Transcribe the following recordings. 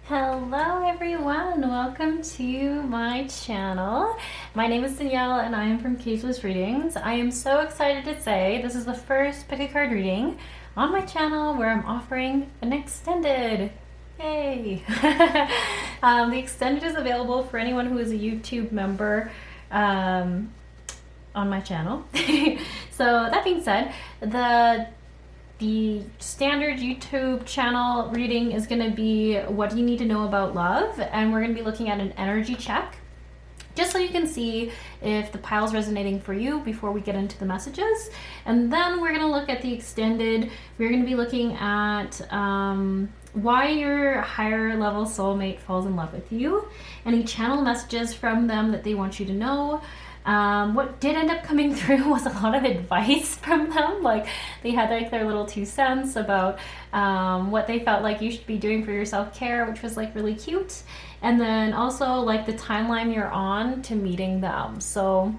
Hello everyone, welcome to my channel. My name is Danielle and I am from Cageless Readings. I am so excited to say this is the first pick a card reading on my channel where I'm offering an extended. Yay! The extended is available for anyone who is a YouTube member on my channel. So that being said, the standard YouTube channel reading is going to be what you need to know about love, and we're going to be looking at an energy check just so you can see if the pile's resonating for you before we get into the messages. And then we're going to look at the extended. We're going to be looking at why your higher level soulmate falls in love with you, any channel messages from them that they want you to know. What did end up coming through was a lot of advice from them. Like they had like their little 2 cents about what they felt like you should be doing for your self-care, which was like really cute. And then also like the timeline you're on to meeting them. So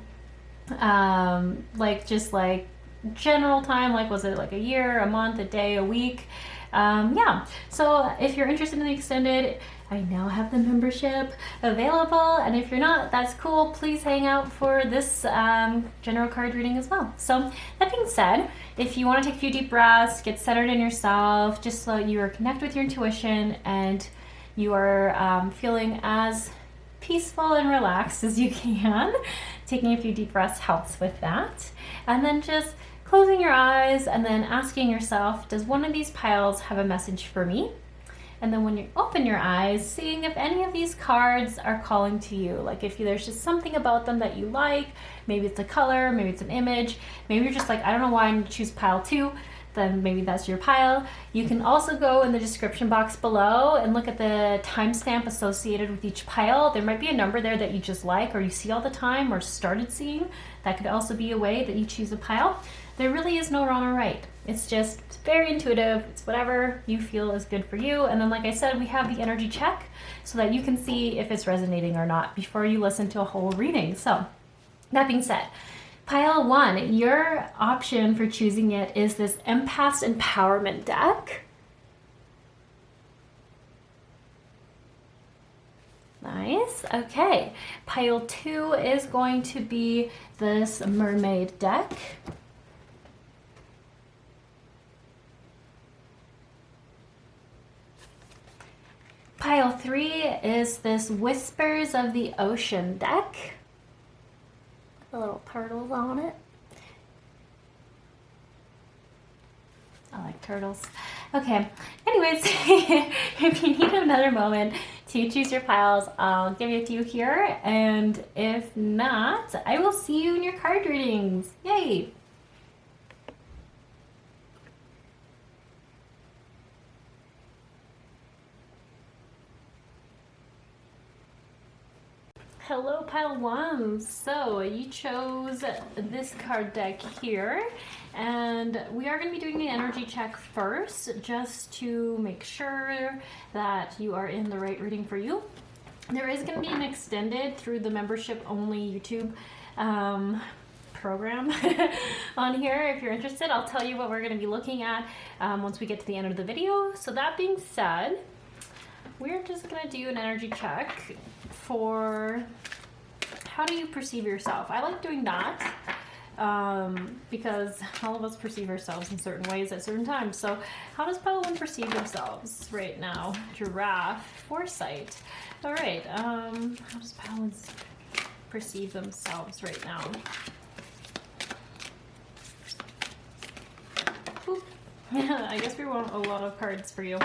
like just like general time, like was it like a year, a month, a day, a week? Yeah, so if you're interested in the extended, I now have the membership available, and if you're not, that's cool. Please hang out for this general card reading as well. So that being said, if you want to take a few deep breaths, get centered in yourself, just so you are connect with your intuition and you are feeling as peaceful and relaxed as you can. Taking a few deep breaths helps with that. And then just closing your eyes and then asking yourself, does one of these piles have a message for me? And then when you open your eyes, seeing if any of these cards are calling to you. Like if there's just something about them that you like, maybe it's a color, maybe it's an image, maybe you're just like, I don't know why I'm gonna choose pile 2, then maybe that's your pile. You can also go in the description box below and look at the timestamp associated with each pile. There might be a number there that you just like or you see all the time or started seeing. That could also be a way that you choose a pile. There really is no wrong or right. It's just very intuitive. It's whatever you feel is good for you. And then like I said, we have the energy check so that you can see if it's resonating or not before you listen to a whole reading. So that being said, pile 1, your option for choosing it is this Empaths Empowerment deck. Nice. Okay. Pile 2 is going to be this mermaid deck. Pile 3 is this Whispers of the Ocean deck. The little turtles on it. I like turtles. Okay, anyways, if you need another moment to choose your piles, I'll give you a few here, and if not, I will see you in your card readings. Yay! Hello pile 1. So you chose this card deck here, and we are going to be doing the energy check first just to make sure that you are in the right reading for you. There is going to be an extended through the membership only YouTube program on here. If you're interested, I'll tell you what we're going to be looking at once we get to the end of the video. So that being said, we're just going to do an energy check for how do you perceive yourself. I like doing that because all of us perceive ourselves in certain ways at certain times. So how does pile 1 perceive themselves right now? Giraffe, foresight. All right, how does pile 1 perceive themselves right now? I guess we want a lot of cards for you.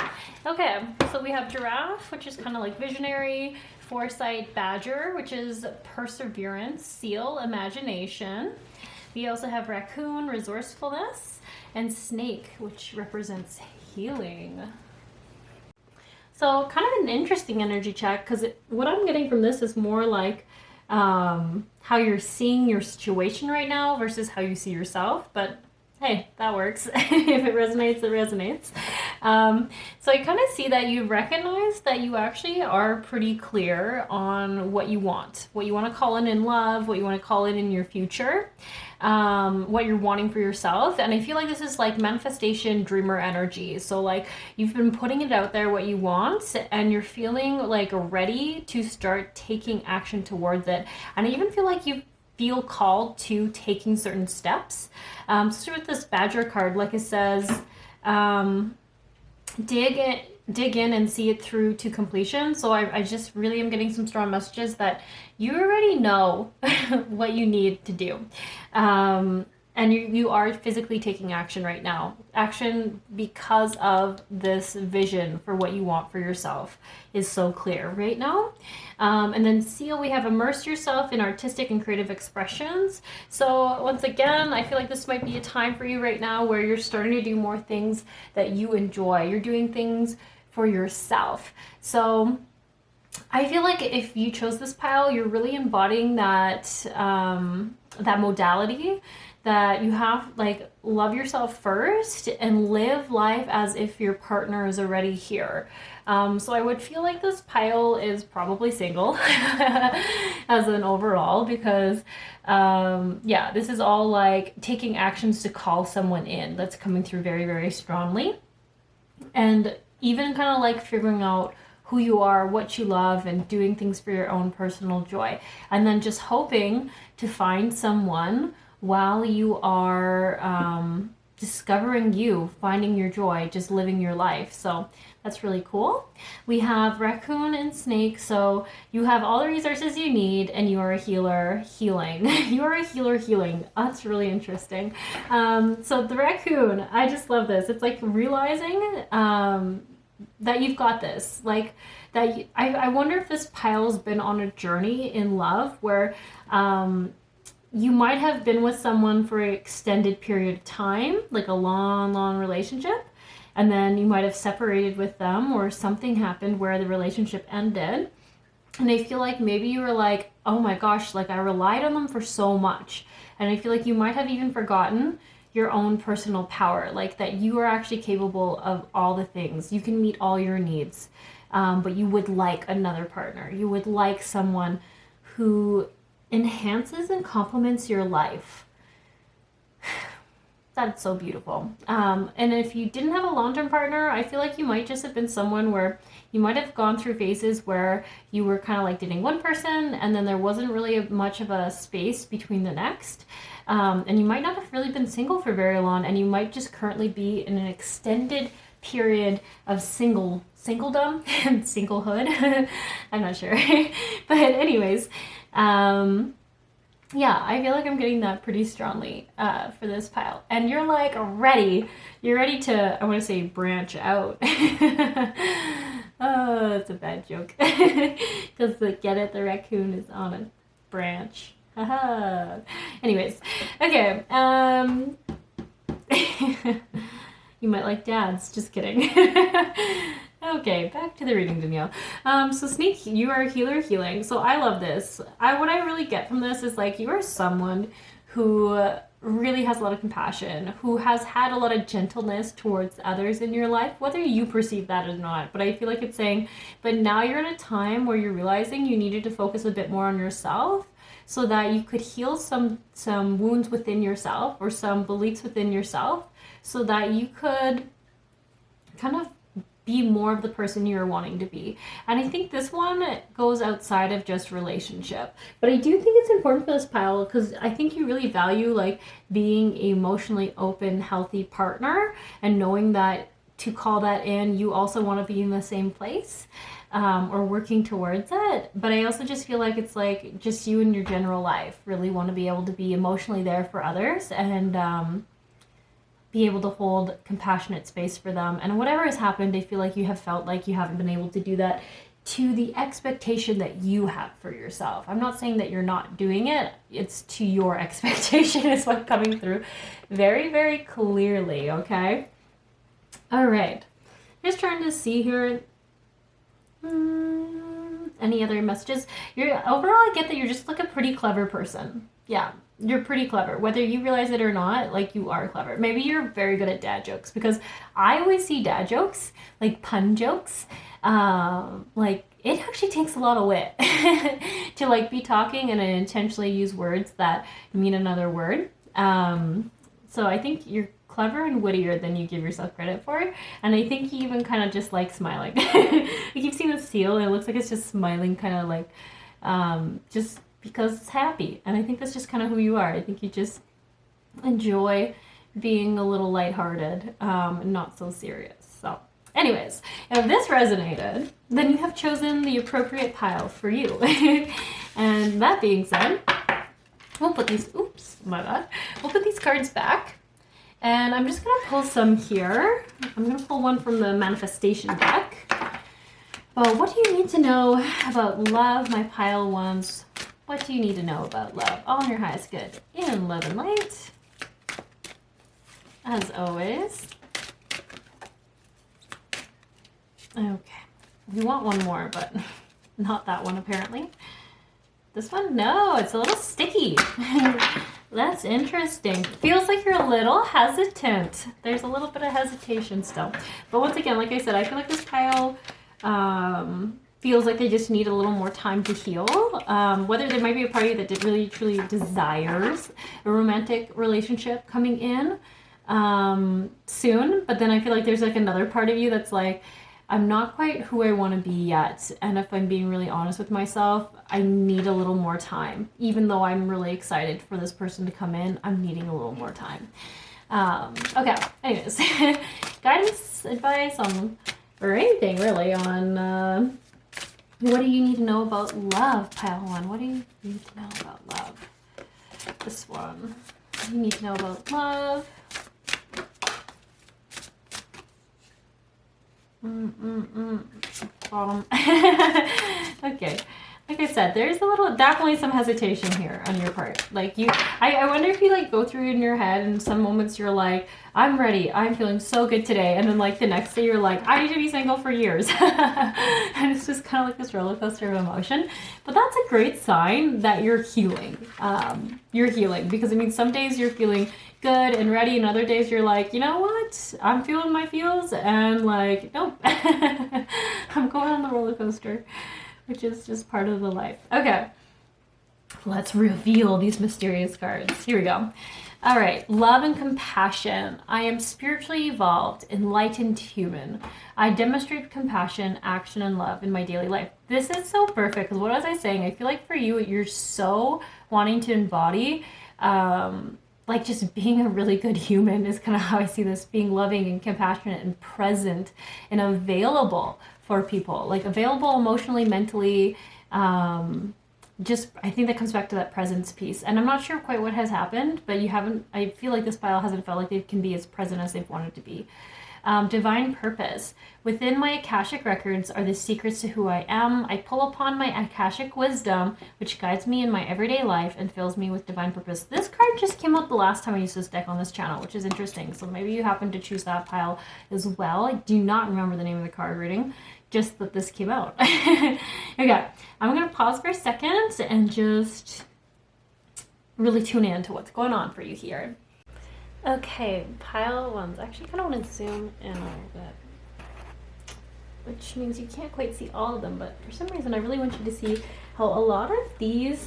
Okay, so we have giraffe, which is kind of like visionary, foresight, badger, which is perseverance, seal, imagination. We also have raccoon, resourcefulness, and snake, which represents healing. So kind of an interesting energy check, because what I'm getting from this is more like how you're seeing your situation right now versus how you see yourself. But hey, that works. If it resonates, it resonates. So I kind of see that you recognize that you actually are pretty clear on what you want to call in love, what you want to call in your future, what you're wanting for yourself. And I feel like this is like manifestation dreamer energy. So like you've been putting it out there what you want, and you're feeling like ready to start taking action towards it. And I even feel like you feel called to taking certain steps. So with this Badger card, like it says, dig in and see it through to completion. So I just really am getting some strong messages that you already know what you need to do. And you are physically taking action right now. Action because of this vision for what you want for yourself is so clear right now. And then Seal, we have immerse yourself in artistic and creative expressions. So once again, I feel like this might be a time for you right now where you're starting to do more things that you enjoy. You're doing things for yourself. So I feel like if you chose this pile, you're really embodying that that modality that you have, like, love yourself first and live life as if your partner is already here. So I would feel like this pile is probably single as an overall, because yeah, this is all like taking actions to call someone in. That's coming through very, very strongly. And even kind of like figuring out who you are, what you love, and doing things for your own personal joy. And then just hoping to find someone while you are discovering you, finding your joy, just living your life. So that's really cool. We have raccoon and snake. So you have all the resources you need, and you are a healer healing. You are a healer healing. That's really interesting. So the raccoon, I just love this. It's like realizing that you've got this. Like that. I wonder if this pile's been on a journey in love where you might have been with someone for an extended period of time, like a long, long relationship, and then you might have separated with them, or something happened where the relationship ended. And I feel like maybe you were like, oh my gosh, like I relied on them for so much. And I feel like you might have even forgotten your own personal power, like that you are actually capable of all the things. You can meet all your needs, but you would like another partner. You would like someone who enhances and complements your life. That's so beautiful. And if you didn't have a long-term partner, I feel like you might just have been someone where you might have gone through phases where you were kind of like dating one person, and then there wasn't really much of a space between the next. And you might not have really been single for very long, and you might just currently be in an extended period of singledom and singlehood. I'm not sure. But anyways, yeah, I feel like I'm getting that pretty strongly for this pile. And you're like ready. You're ready to, I want to say, branch out. Oh, that's a bad joke. Because get it, the raccoon is on a branch. Haha. Anyways, okay. You might like dads. Just kidding. Okay, back to the reading, Danielle. So Snake, you are a healer healing. So I love this. What I really get from this is like you are someone who really has a lot of compassion, who has had a lot of gentleness towards others in your life, whether you perceive that or not. But I feel like it's saying, but now you're in a time where you're realizing you needed to focus a bit more on yourself so that you could heal some wounds within yourself, or some beliefs within yourself, so that you could kind of be more of the person you're wanting to be. And I think this one goes outside of just relationship. But I do think it's important for this pile, because I think you really value like being an emotionally open, healthy partner, and knowing that to call that in, you also want to be in the same place, or working towards it. But I also just feel like it's like just you in your general life really want to be able to be emotionally there for others, and be able to hold compassionate space for them. And whatever has happened, I feel like you have felt like you haven't been able to do that to the expectation that you have for yourself. I'm not saying that you're not doing it. It's to your expectation is what's coming through very, very clearly, okay? All right. Just trying to see here. Any other messages? Overall, I get that you're just like a pretty clever person. Yeah. you're pretty clever. Whether you realize it or not, like, you are clever. Maybe you're very good at dad jokes, because I always see dad jokes, like pun jokes, like, it actually takes a lot of wit to like be talking and intentionally use words that mean another word. So I think you're clever and wittier than you give yourself credit for. And I think you even kind of just like smiling. I keep seeing the seal and it looks like it's just smiling, kind of like, just because it's happy. And I think that's just kind of who you are. I think you just enjoy being a little lighthearted, and not so serious. So anyways, if this resonated, then you have chosen the appropriate pile for you. And that being said, we'll put these, oops, my bad. We'll put these cards back. And I'm just gonna pull some here. I'm gonna pull one from the manifestation deck. Well, what do you need to know about love, my pile ones? What do you need to know about love? All in your highest good, in love and light. As always. Okay, we want one more, but not that one apparently. This one, no, it's a little sticky. That's interesting. Feels like you're a little hesitant. There's a little bit of hesitation still. But once again, like I said, I feel like this pile feels like they just need a little more time to heal. Whether there might be a party that really truly desires a romantic relationship coming in soon. But then I feel like there's like another part of you that's like, I'm not quite who I want to be yet. And if I'm being really honest with myself, I need a little more time. Even though I'm really excited for this person to come in, I'm needing a little more time. Okay, anyways. Guidance, advice on, or anything really, on what do you need to know about love, pile one? What do you need to know about love? This one. What do you need to know about love? Bottom. Okay, like I said, there's a little, definitely some hesitation here on your part. Like I wonder if you like go through in your head, and some moments you're like, I'm ready, I'm feeling so good today, and then like the next day you're like, I need to be single for years. And it's just kind of like this roller coaster of emotion. But that's a great sign that you're healing. You're healing, because it means some days you're feeling good and ready, and other days you're like, you know what, I'm feeling my feels, and like, nope. I'm going on the roller coaster, which is just part of the life. Okay, let's reveal these mysterious cards. Here we go. All right, love and compassion. I am spiritually evolved, enlightened human. I demonstrate compassion, action, and love in my daily life. This is so perfect, because what was I saying? I feel like for you, you're so wanting to embody like just being a really good human is kind of how I see this, being loving and compassionate and present and available for people, like available emotionally, mentally, just, I think that comes back to that presence piece. And I'm not sure quite what has happened, but you haven't, I feel like this pile hasn't felt like they can be as present as they've wanted to be. Divine purpose. Within my Akashic records are the secrets to who I am. I pull upon my Akashic wisdom, which guides me in my everyday life and fills me with divine purpose. This card just came out the last time I used this deck on this channel, which is interesting. So maybe you happen to choose that pile as well. I do not remember the name of the card reading, just that this came out. Okay, I'm going to pause for a second and just really tune in to what's going on for you here. Okay, pile ones. I actually kind of want to zoom in a little bit, which means you can't quite see all of them, but for some reason I really want you to see how a lot of these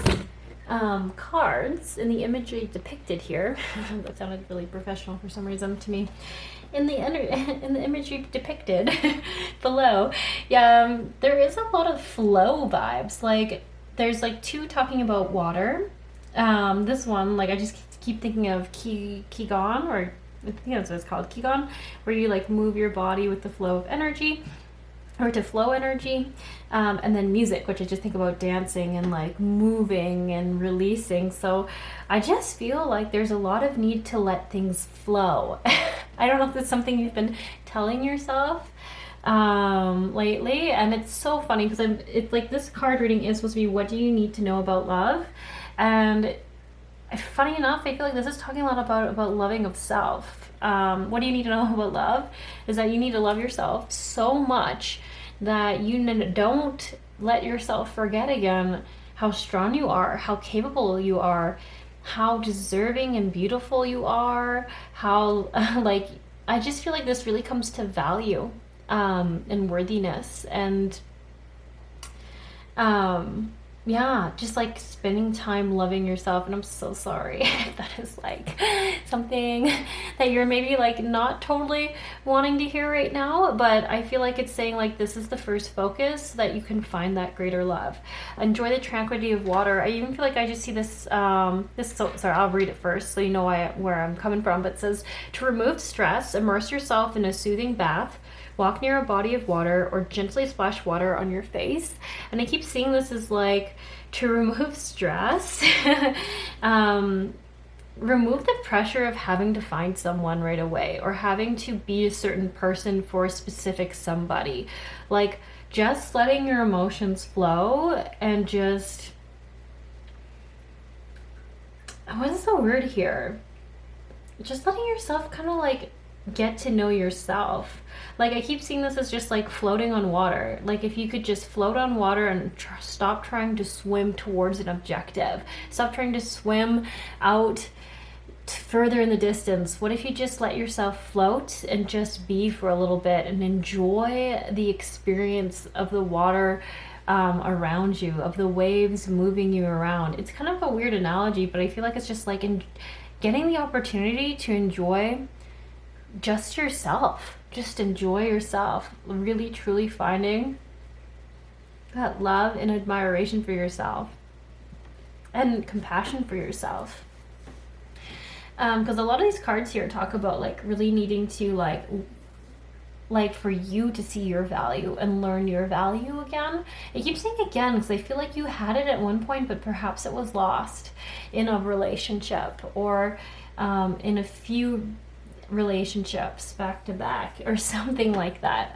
cards in the imagery depicted here, that sounded really professional for some reason to me, in the imagery depicted below, there is a lot of flow vibes. Like there's like two talking about water. This one, like I just keep thinking of Qigong, or I think that's what it's called, Qigong, where you like move your body with the flow of energy, or to flow energy, and then music, which I just think about dancing and like moving and releasing. So I just feel like there's a lot of need to let things flow. I don't know if that's something you've been telling yourself lately, and it's so funny because it's like this card reading is supposed to be, what do you need to know about love? And funny enough, I feel like this is talking a lot about loving of self. What do you need to know about love? Is that you need to love yourself so much that you don't let yourself forget again how strong you are, how capable you are, how deserving and beautiful you are, how like I just feel like this really comes to value and worthiness, and yeah, just like spending time loving yourself. And I'm so sorry if that is like something that you're maybe like not totally wanting to hear right now, but I feel like it's saying like this is the first focus so that you can find that greater love. Enjoy the tranquility of water. I even feel like I just see this so sorry, I'll read it first so you know where I'm coming from. But it says to remove stress, immerse yourself in a soothing bath, walk near a body of water, or gently splash water on your face. And I keep seeing this as like to remove stress, remove the pressure of having to find someone right away or having to be a certain person for a specific somebody. Like just letting your emotions flow and just, what is the word here? Just letting yourself kind of like get to know yourself. Like I keep seeing this as just like floating on water. Like if you could just float on water and stop trying to swim towards an objective, stop trying to swim out further in the distance. What if you just let yourself float and just be for a little bit and enjoy the experience of the water around you, of the waves moving you around? It's kind of a weird analogy, but I feel like it's just like getting the opportunity to enjoy just yourself. Just enjoy yourself. Really, truly finding that love and admiration for yourself and compassion for yourself. Because a lot of these cards here talk about like really needing to like for you to see your value and learn your value again. I keep saying again because I feel like you had it at one point, but perhaps it was lost in a relationship or in a few relationships back to back or something like that.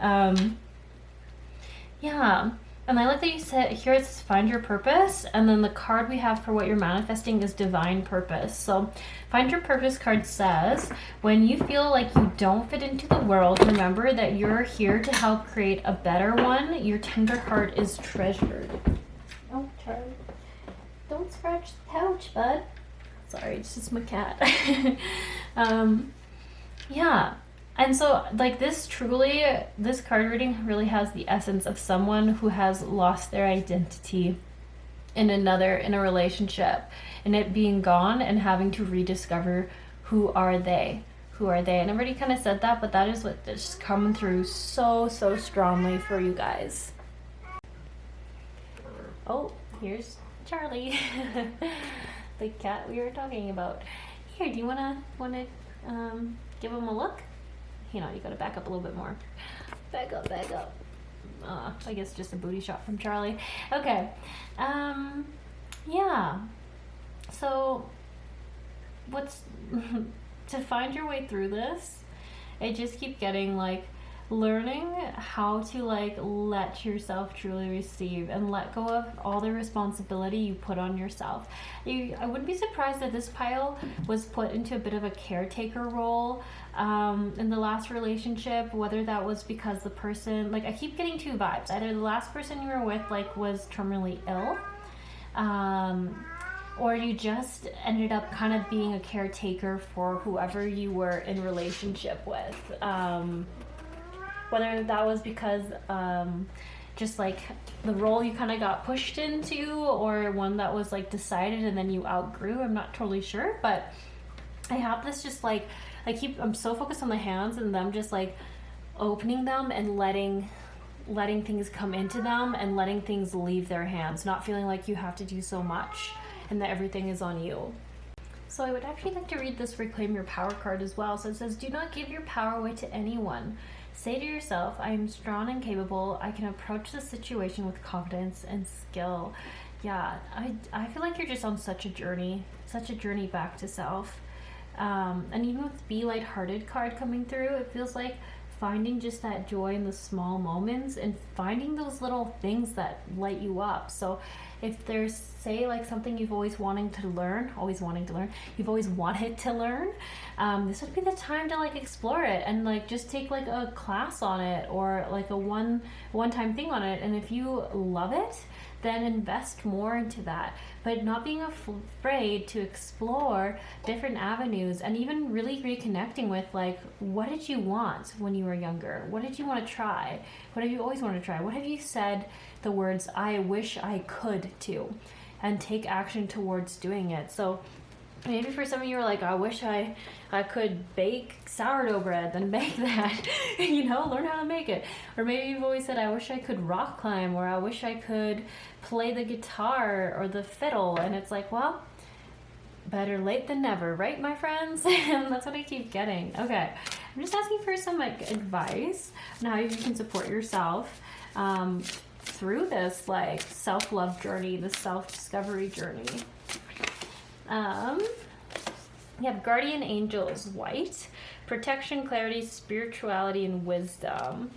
Yeah. And I like that you said here it says find your purpose, and then the card we have for what you're manifesting is divine purpose. So find your purpose card says when you feel like you don't fit into the world, remember that you're here to help create a better one. Your tender heart is treasured. Oh, Charlie, don't scratch the pouch, bud. Sorry, it's just my cat. Yeah. And so like this card reading really has the essence of someone who has lost their identity in a relationship, and it being gone and having to rediscover who are they. And I already kind of said that, but that is what is coming through so strongly for you guys. Oh, here's Charlie. The cat we were talking about. Here, do you wanna give him a look? You know, you gotta back up a little bit more. Back up. I guess just a booty shot from Charlie. Okay. Yeah. So, what's to find your way through this? I just keep getting like learning how to like let yourself truly receive and let go of all the responsibility you put on yourself. I wouldn't be surprised if this pile was put into a bit of a caretaker role in the last relationship, whether that was because the person, like I keep getting two vibes, either the last person you were with like was terminally ill, or you just ended up kind of being a caretaker for whoever you were in relationship with. Whether that was because just like the role you kind of got pushed into, or one that was like decided and then you outgrew, I'm not totally sure. But I have this just like I'm so focused on the hands and them just like opening them and letting things come into them and letting things leave their hands, not feeling like you have to do so much and that everything is on you. So I would actually like to read this Reclaim Your Power card as well. So it says, do not give your power away to anyone. Say to yourself, I am strong and capable. I can approach the situation with confidence and skill. Yeah, I feel like you're just on such a journey back to self. And even with Be Lighthearted card coming through, it feels like finding just that joy in the small moments and finding those little things that light you up. So if there's, say, like something you've always wanted to learn, this would be the time to like explore it and like just take like a class on it or like a one-time thing on it. And if you love it, then invest more into that. But not being afraid to explore different avenues, and even really reconnecting with, like, what did you want when you were younger? What did you want to try? What have you always wanted to try? What have you said the words, I wish I could, to? And take action towards doing it. So maybe for some of you are like, I wish I could bake sourdough bread, then bake that, learn how to make it. Or maybe you've always said, I wish I could rock climb, or I wish I could play the guitar or the fiddle. And it's like, well, better late than never, right, my friends? And that's what I keep getting. Okay, I'm just asking for some advice on how you can support yourself through this self-love journey, this self-discovery journey. You have guardian angels, white, protection, clarity, spirituality, and wisdom.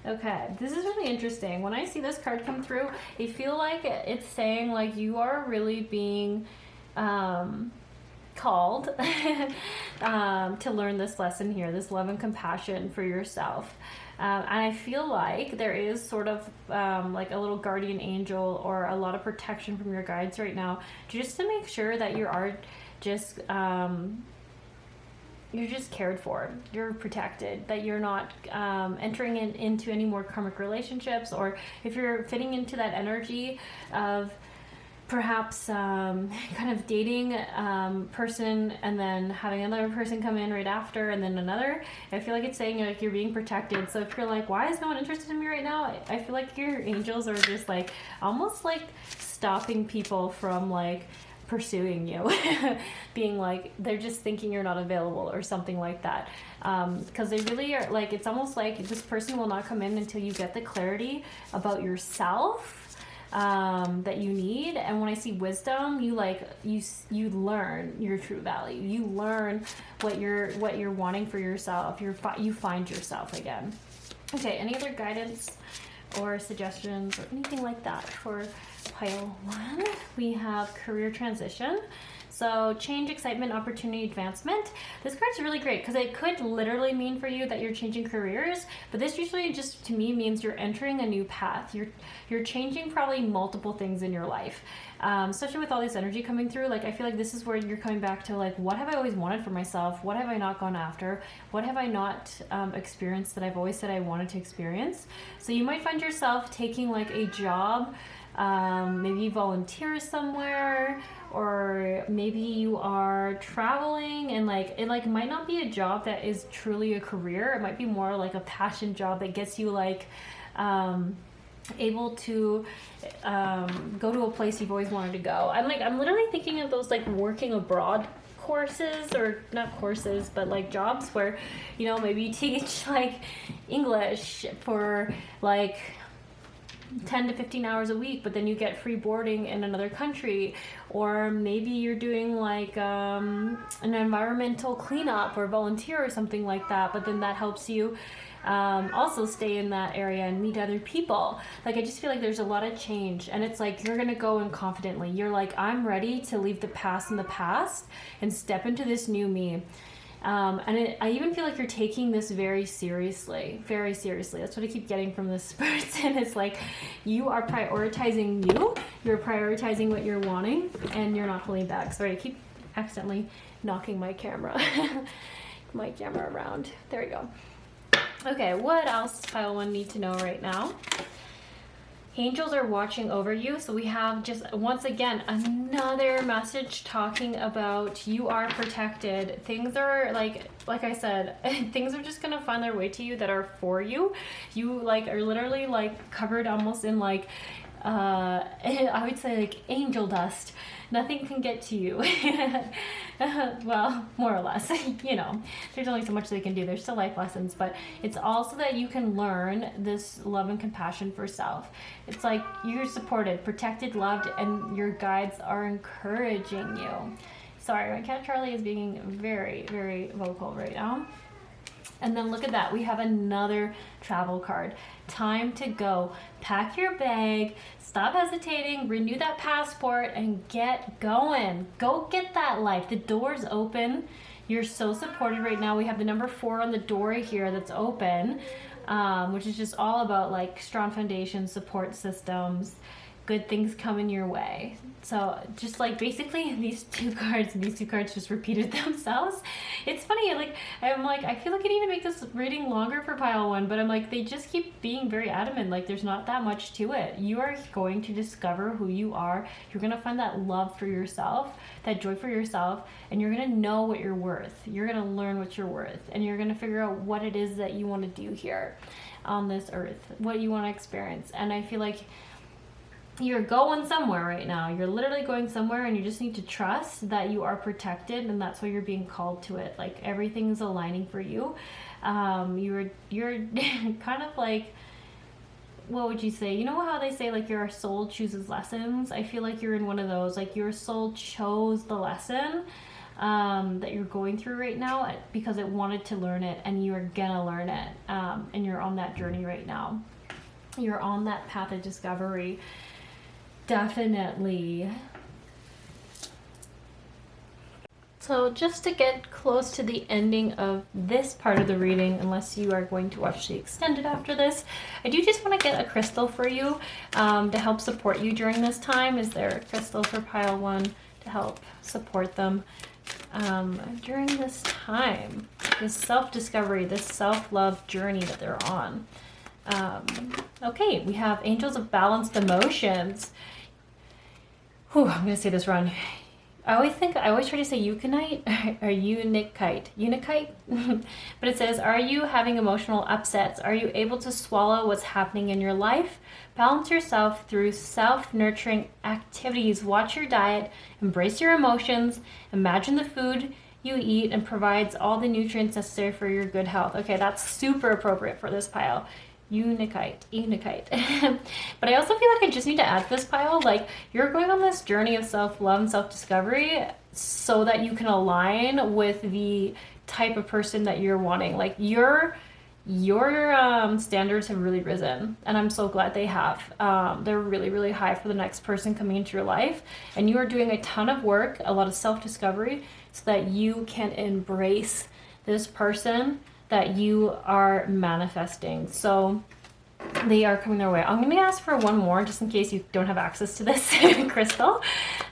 Okay, this is really interesting. When I see this card come through, I feel like it's saying you are really being called to learn this lesson here, this love and compassion for yourself. And I feel like there is sort of a little guardian angel or a lot of protection from your guides right now, just to make sure that you are just you're just cared for, you're protected, that you're not entering into any more karmic relationships, or if you're fitting into that energy of perhaps kind of dating person and then having another person come in right after and then another. I feel like it's saying you're being protected. So if you're like, why is no one interested in me right now? I feel like your angels are just almost stopping people from pursuing you, being they're just thinking you're not available or something like that. Because they really are it's almost like this person will not come in until you get the clarity about yourself that you need. And when I see wisdom, you learn your true value. You learn what you're wanting for yourself. You find yourself again. Okay, any other guidance or suggestions or anything like that for pile 1? We have career transition. So change, excitement, opportunity, advancement. This card's really great because it could literally mean for you that you're changing careers, but this usually just to me means you're entering a new path. You're changing probably multiple things in your life, especially with all this energy coming through. I feel like this is where you're coming back to what have I always wanted for myself? What have I not gone after? What have I not experienced that I've always said I wanted to experience? So you might find yourself taking a job. Maybe you volunteer somewhere, or maybe you are traveling and it might not be a job that is truly a career. It might be more a passion job that gets you able to go to a place you've always wanted to go. I'm literally thinking of those working abroad courses, or not courses, but jobs where maybe you teach English for 10 to 15 hours a week, but then you get free boarding in another country. Or maybe you're doing an environmental cleanup or volunteer or something like that, but then that helps you also stay in that area and meet other people. I just feel there's a lot of change, and it's you're gonna go in confidently. You're I'm ready to leave the past in the past and step into this new me. I even feel you're taking this very seriously, very seriously. That's what I keep getting from this person. It's you are prioritizing you're prioritizing what you're wanting, and you're not holding back. Sorry, I keep accidentally knocking my camera around. There we go. Okay, what else does pile 1 need to know right now? Angels are watching over you. So we have just once again another message talking about you are protected. Things are like I said, things are just gonna find their way to you that are for you. You are literally covered almost in I would say angel dust. Nothing can get to you. Well, more or less, there's only so much they can do. There's still life lessons, but it's also that you can learn this love and compassion for self. It's you're supported, protected, loved, and your guides are encouraging you. Sorry, my cat Charlie is being very, very vocal right now. And then look at that. We have another travel card. Time to go. Pack your bag. Stop hesitating. Renew that passport and get going. Go get that life. The door's open. You're so supported right now. We have the number 4 on the door here that's open, which is just all about strong foundation, support systems, good things coming your way. So just like basically these two cards just repeated themselves. It's funny, like I feel like I need to make this reading longer for pile 1, but I'm like, they just keep being very adamant, like there's not that much to it. You are going to discover who you are. You're gonna find that love for yourself, that joy for yourself, and you're gonna know what you're worth. You're gonna learn what you're worth, and you're gonna figure out what it is that you want to do here on this earth, what you want to experience. And I feel like you're going somewhere right now. You're literally going somewhere, and you just need to trust that you are protected, and that's why you're being called to it. Like everything's aligning for you. You're kind of like, what would you say? You know how they say like your soul chooses lessons? I feel like you're in one of those. Like your soul chose the lesson that you're going through right now because it wanted to learn it, and you are gonna learn it. And you're on that journey right now. You're on that path of discovery. Definitely. So just to get close to the ending of this part of the reading, unless you are going to watch the extended after this, I do just want to get a crystal for you to help support you during this time. Is there a crystal for pile 1 to help support them during this time, this self-discovery, this self-love journey that they're on? Okay, we have Angels of Balanced Emotions. Whew, I'm gonna say this wrong. I always try to say euconite or unikite, but it says, are you having emotional upsets? Are you able to swallow what's happening in your life? Balance yourself through self-nurturing activities. Watch your diet, embrace your emotions, imagine the food you eat and provides all the nutrients necessary for your good health. Okay, that's super appropriate for this pile. Unikite. But I also feel like I just need to add to this pile, like you're going on this journey of self-love and self-discovery so that you can align with the type of person that you're wanting. Like your standards have really risen, and I'm so glad they have. They're really, really high for the next person coming into your life, and you are doing a ton of work, a lot of self-discovery, so that you can embrace this person that you are manifesting. So they are coming their way. I'm going to ask for one more just in case you don't have access to this crystal.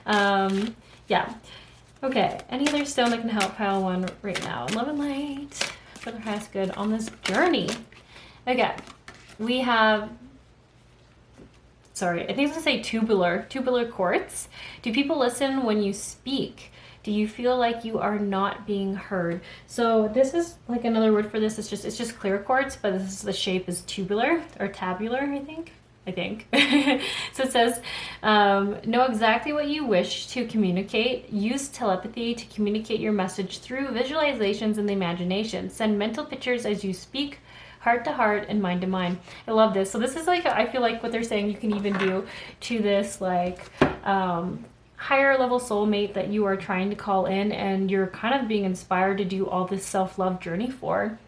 Yeah. Okay. Any other stone that can help pile 1 right now? Love and light for their highest good on this journey. Okay. We have, sorry, I think I was going to say tubular quartz. Do people listen when you speak? Do you feel like you are not being heard? So this is like another word for this. It's just clear quartz, but this is, the shape is tubular or tabular, I think. So it says, know exactly what you wish to communicate. Use telepathy to communicate your message through visualizations and the imagination. Send mental pictures as you speak, heart to heart and mind to mind. I love this. So this is like, I feel like what they're saying you can even do to this like higher level soulmate that you are trying to call in, and you're kind of being inspired to do all this self-love journey for.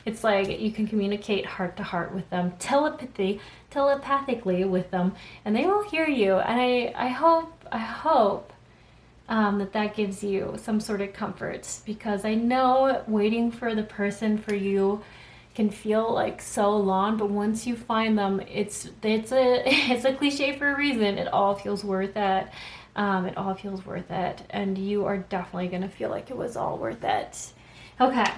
It's like you can communicate heart to heart with them, telepathically with them, and they will hear you. And I hope that gives you some sort of comfort, because I know waiting for the person for you can feel like so long, but once you find them, it's a cliche for a reason. It all feels worth it. It all feels worth it, and you are definitely gonna feel like it was all worth it. Okay,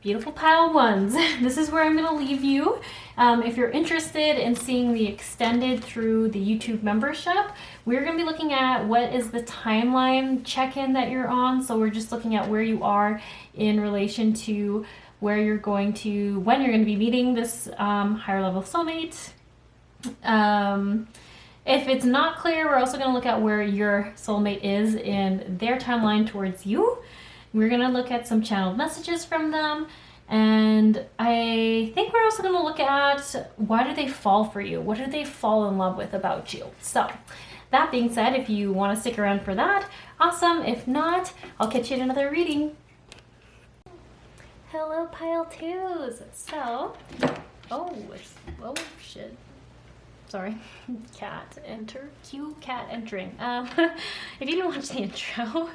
beautiful pile 1s. This is where I'm gonna leave you. If you're interested in seeing the extended through the YouTube membership, we're gonna be looking at what is the timeline check-in that you're on. So we're just looking at where you are in relation to where you're going to, when you're going to be meeting this higher level soulmate. If it's not clear, we're also going to look at where your soulmate is in their timeline towards you. We're going to look at some channeled messages from them. And I think we're also going to look at, why do they fall for you? What do they fall in love with about you? So that being said, if you want to stick around for that, awesome. If not, I'll catch you in another reading. Hello, pile 2s. So, oh shit. Sorry, cat entering. If you didn't watch the intro,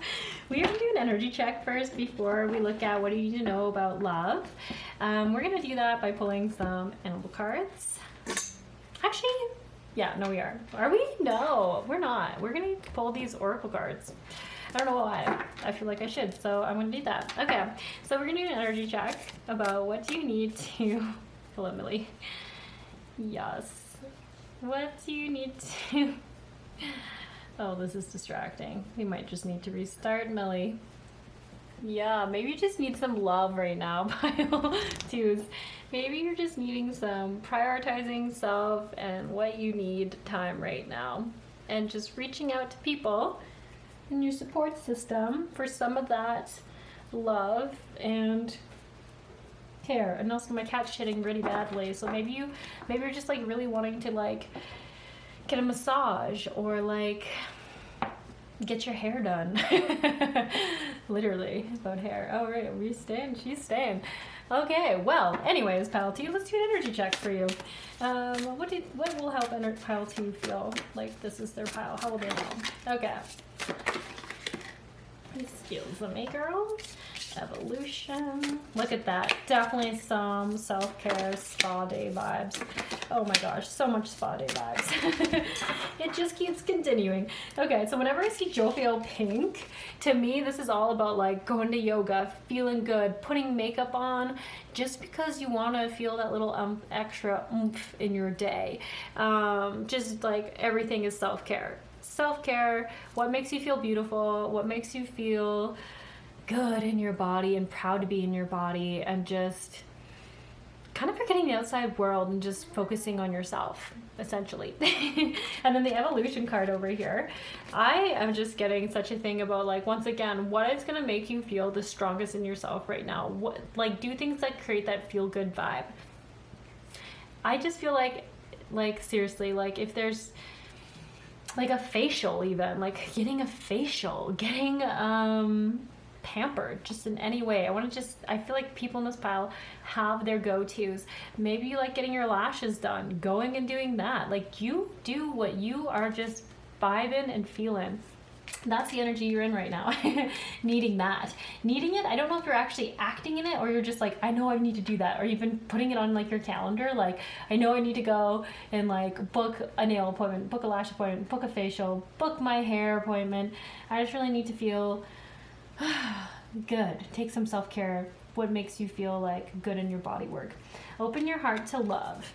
we are gonna do an energy check first before we look at what do you need to know about love. We're gonna do that by pulling some animal cards. Actually, Yeah, no, we are. Are we? No, we're not. We're gonna pull these oracle cards. I don't know why. I feel like I should, so I'm gonna do that. Okay, so we're gonna do an energy check about what do you need to... Hello, Millie. Yes. What do you need to... Oh, this is distracting. We might just need to restart, Millie. Yeah, maybe you just need some love right now, pile twos. Maybe you're just needing some prioritizing self and what you need time right now. And just reaching out to people in your support system for some of that love and care. And also my cat's shitting really badly, so maybe you're just like really wanting to like get a massage or like get your hair done. Literally about hair. Oh right, are we staying? She's staying. Okay, well, anyways, pile 2, let's do an energy check for you. What will help pile 2 feel like this is their pile? How will they feel? Okay. Excuse me, girls. Evolution. Look at that. Definitely some self-care spa day vibes. Oh my gosh, so much spa day vibes. It just keeps continuing. Okay, so whenever I see Jovial Pink, to me this is all about like going to yoga, feeling good, putting makeup on, just because you want to feel that little extra oomph in your day. Just like everything is self-care. Self-care, what makes you feel beautiful, what makes you feel good in your body and proud to be in your body, and just kind of forgetting the outside world and just focusing on yourself, essentially. And then the evolution card over here, I am just getting such a thing about like, once again, what is going to make you feel the strongest in yourself right now. What, like, do things that create that feel good vibe. I just feel like seriously, like if there's like a facial, even like getting a facial, getting pampered just in any way. I feel like people in this pile have their go-tos. Maybe you like getting your lashes done, going and doing that. Like, you do what you are just vibing and feeling. That's the energy you're in right now. Needing that. Needing it. I don't know if you're actually acting in it or you're just like, I know I need to do that. Or you've been putting it on like your calendar. Like, I know I need to go and like book a nail appointment, book a lash appointment, book a facial, book my hair appointment. I just really need to feel good. Take some self-care. What makes you feel like good in your body work. Open your heart to love.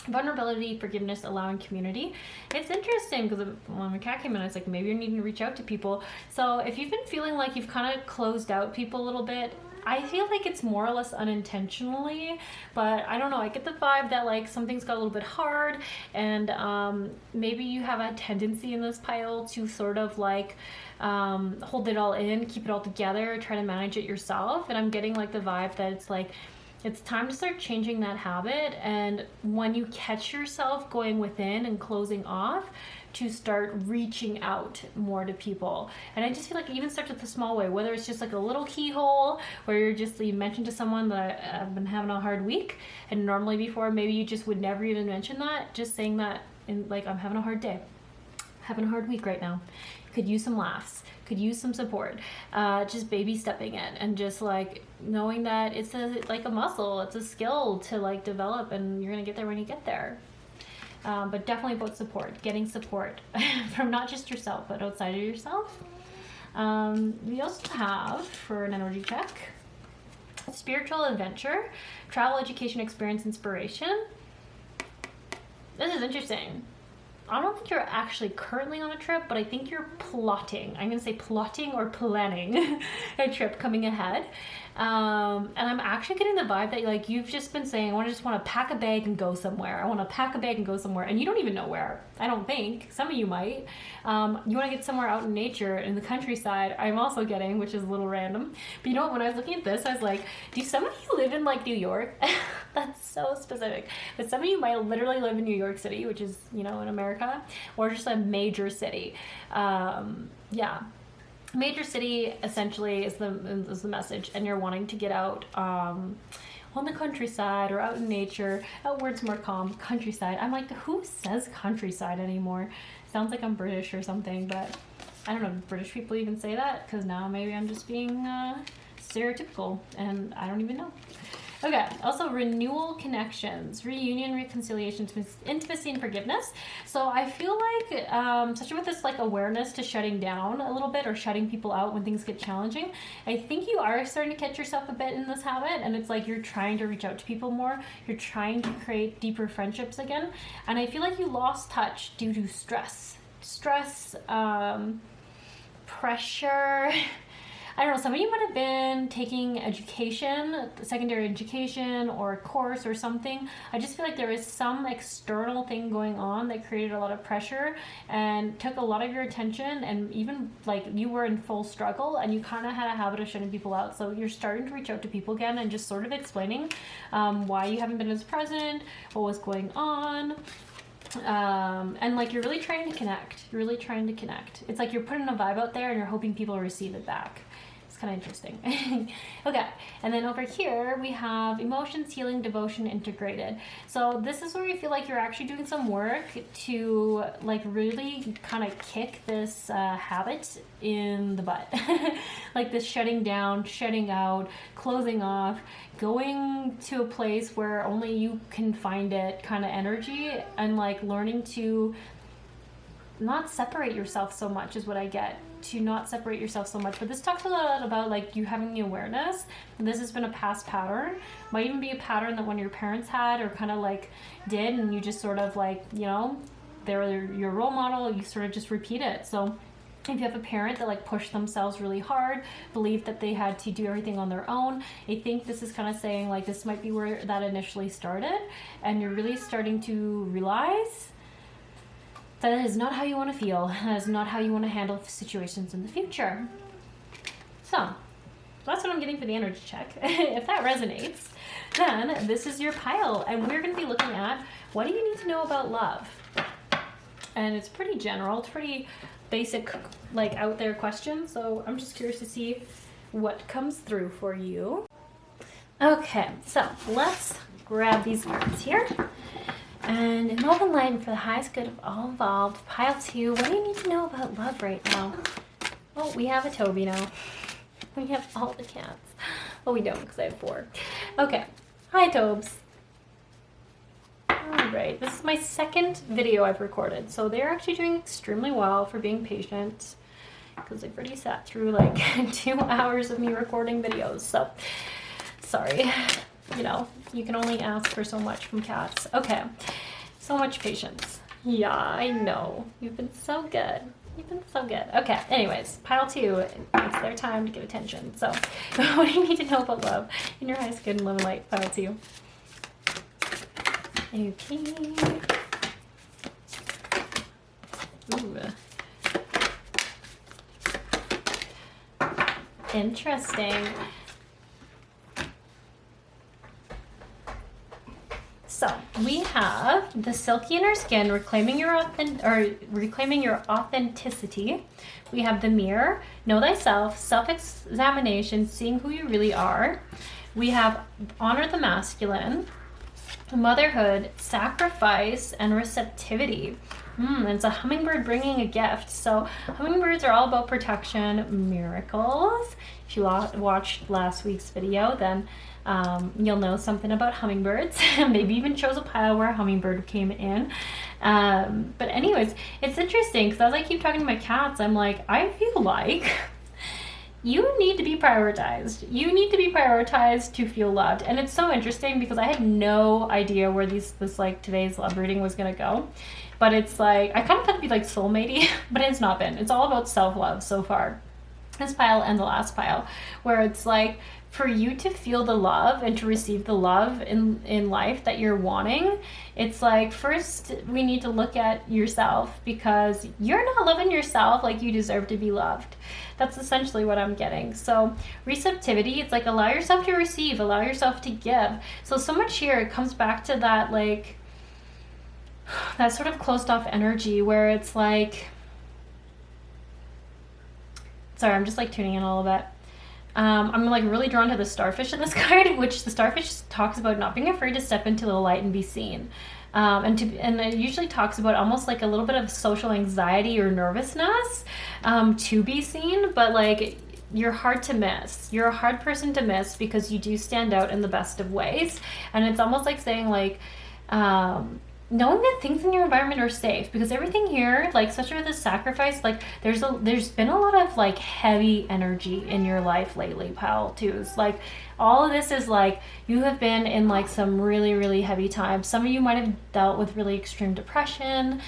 Vulnerability, forgiveness, allowing community. It's interesting because when my cat came in, I was like, maybe you're needing to reach out to people. So if you've been feeling like you've kind of closed out people a little bit, I feel like it's more or less unintentionally, but I don't know. I get the vibe that like something's got a little bit hard, and maybe you have a tendency in this pile to sort of like hold it all in, keep it all together, try to manage it yourself. And I'm getting like the vibe that it's like, it's time to start changing that habit. And when you catch yourself going within and closing off, to start reaching out more to people. And I just feel like it even starts with a small way, whether it's just like a little keyhole where you mentioned to someone that I've been having a hard week, and normally before maybe you just would never even mention that, just saying that in like, I'm having a hard day, having a hard week right now, could use some laughs, could use some support, just baby stepping in and just like knowing that it's like a muscle, it's a skill to like develop, and you're gonna get there when you get there. But definitely about support, getting support from not just yourself, but outside of yourself. We also have, for an energy check, spiritual adventure, travel, education, experience, inspiration. This is interesting. I don't think you're actually currently on a trip, but I think you're plotting. I'm going to say plotting or planning a trip coming ahead. And I'm actually getting the vibe that like you've just been saying, I just want to pack a bag and go somewhere. I want to pack a bag and go somewhere. And you don't even know where. I don't think. Some of you might. You want to get somewhere out in nature, in the countryside. I'm also getting, which is a little random. But you know what? When I was looking at this, I was like, do some of you live in like New York? That's so specific. But some of you might literally live in New York City, which is, you know, in America, or just a major city. Yeah. Major city essentially is the message, and you're wanting to get out on the countryside or out in nature. Outwards more calm, countryside. I'm like, who says countryside anymore? Sounds like I'm British or something, but I don't know. Do British people even say that? Because now maybe I'm just being stereotypical, and I don't even know. Okay, also renewal, connections, reunion, reconciliation, intimacy, and forgiveness. So I feel like, especially with this like awareness to shutting down a little bit or shutting people out when things get challenging, I think you are starting to catch yourself a bit in this habit, and it's like you're trying to reach out to people more, you're trying to create deeper friendships again, and I feel like you lost touch due to stress, pressure. I don't know, some of you might have been taking education, secondary education, or a course or something. I just feel like there is some external thing going on that created a lot of pressure and took a lot of your attention, and even like you were in full struggle and you kind of had a habit of shutting people out. So you're starting to reach out to people again and just sort of explaining why you haven't been as present, what was going on. And like you're really trying to connect. It's like you're putting a vibe out there and you're hoping people receive it back. Kind of interesting. Okay, and then over here we have emotions, healing, devotion, integrated. So this is where you feel like you're actually doing some work to like really kind of kick this habit in the butt. Like this shutting down, shutting out, closing off, going to a place where only you can find it kind of energy, and like learning to not separate yourself so much is what I get. To not separate yourself so much. But this talks a lot about like you having the awareness, and this has been a past pattern, might even be a pattern that one of your parents had or kind of like did, and you just sort of like, you know, they're your role model, you sort of just repeat it. So if you have a parent that like pushed themselves really hard, believed that they had to do everything on their own, I think this is kind of saying like this might be where that initially started, and you're really starting to realize that is not how you want to feel. That is not how you want to handle situations in the future. So that's what I'm getting for the energy check. If that resonates, then this is your pile. And we're going to be looking at what do you need to know about love? And it's pretty general. It's pretty basic, like out there question. So I'm just curious to see what comes through for you. Okay, so let's grab these cards here. And in love and light, for the highest good of all involved, pile 2, what do you need to know about love right now? Oh, we have a Toby now. We have all the cats. Oh, we don't, because I have 4. Okay. Hi, Tobes. Alright, this is my second video I've recorded, so they're actually doing extremely well for being patient, because they've already sat through like 2 hours of me recording videos, so sorry. You know, you can only ask for so much from cats. Okay, so much patience. Yeah, I know. You've been so good. Okay, anyways, pile 2. It's their time to get attention. So, what do you need to know about love in your highest good and love and light? Pile 2. Okay. Ooh. Interesting. So we have the silky inner skin, reclaiming your authenticity. We have the mirror, know thyself, self-examination, seeing who you really are. We have honor the masculine, motherhood, sacrifice, and receptivity. It's a hummingbird bringing a gift. So hummingbirds are all about protection, miracles. If you watched last week's video, then you'll know something about hummingbirds. Maybe even chose a pile where a hummingbird came in. But anyways, it's interesting because as I keep talking to my cats, I'm like, I feel like you need to be prioritized. You need to be prioritized to feel loved. And it's so interesting because I had no idea where this like today's love reading was gonna go. But it's like, I kind of thought it'd be like soulmate-y, but it's not been. It's all about self-love so far. This pile and the last pile, where it's like, for you to feel the love and to receive the love in life that you're wanting, it's like, first we need to look at yourself, because you're not loving yourself like you deserve to be loved. That's essentially what I'm getting. So receptivity, it's like allow yourself to receive, allow yourself to give. So much here, it comes back to that like, that sort of closed off energy where it's like, sorry, I'm just like tuning in a little bit. I'm like really drawn to the starfish in this card, which the starfish talks about not being afraid to step into the light and be seen. And it usually talks about almost like a little bit of social anxiety or nervousness to be seen, but like you're hard to miss. You're a hard person to miss because you do stand out in the best of ways. And it's almost like saying like, knowing that things in your environment are safe, because everything here, like especially with the sacrifice, like there's been a lot of like heavy energy in your life lately, pal, too. It's like all of this is like you have been in like some really, really heavy times. Some of you might have dealt with really extreme depression,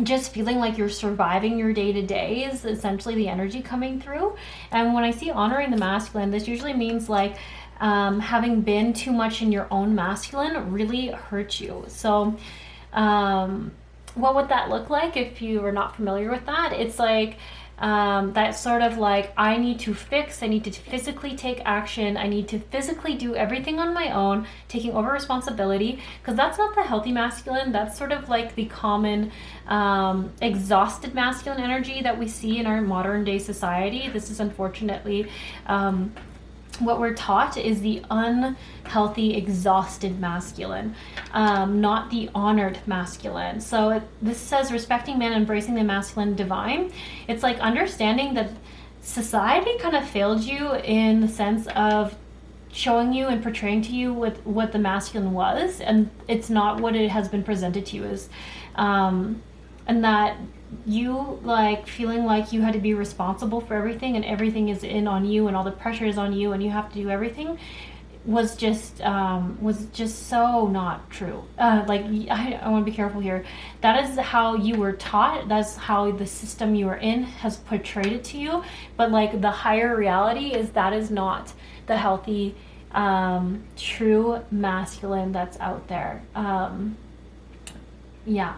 just feeling like you're surviving your day-to-day is essentially the energy coming through. And when I see honoring the masculine, this usually means like having been too much in your own masculine really hurt you. So what would that look like if you are not familiar with that? It's like that sort of like, I need to fix, I need to physically take action, I need to physically do everything on my own, taking over responsibility, because that's not the healthy masculine. That's sort of like the common exhausted masculine energy that we see in our modern day society. This is unfortunately what we're taught is the unhealthy, exhausted masculine, not the honored masculine. So this says respecting man, embracing the masculine divine. It's like understanding that society kind of failed you in the sense of showing you and portraying to you what the masculine was, and it's not what it has been presented to you as. And that you like feeling like you had to be responsible for everything and everything is in on you and all the pressure is on you and you have to do everything was just so not true. Like I want to be careful here. That is how you were taught. That's how the system you are in has portrayed it to you. But like the higher reality is that is not the healthy, true masculine that's out there. Yeah.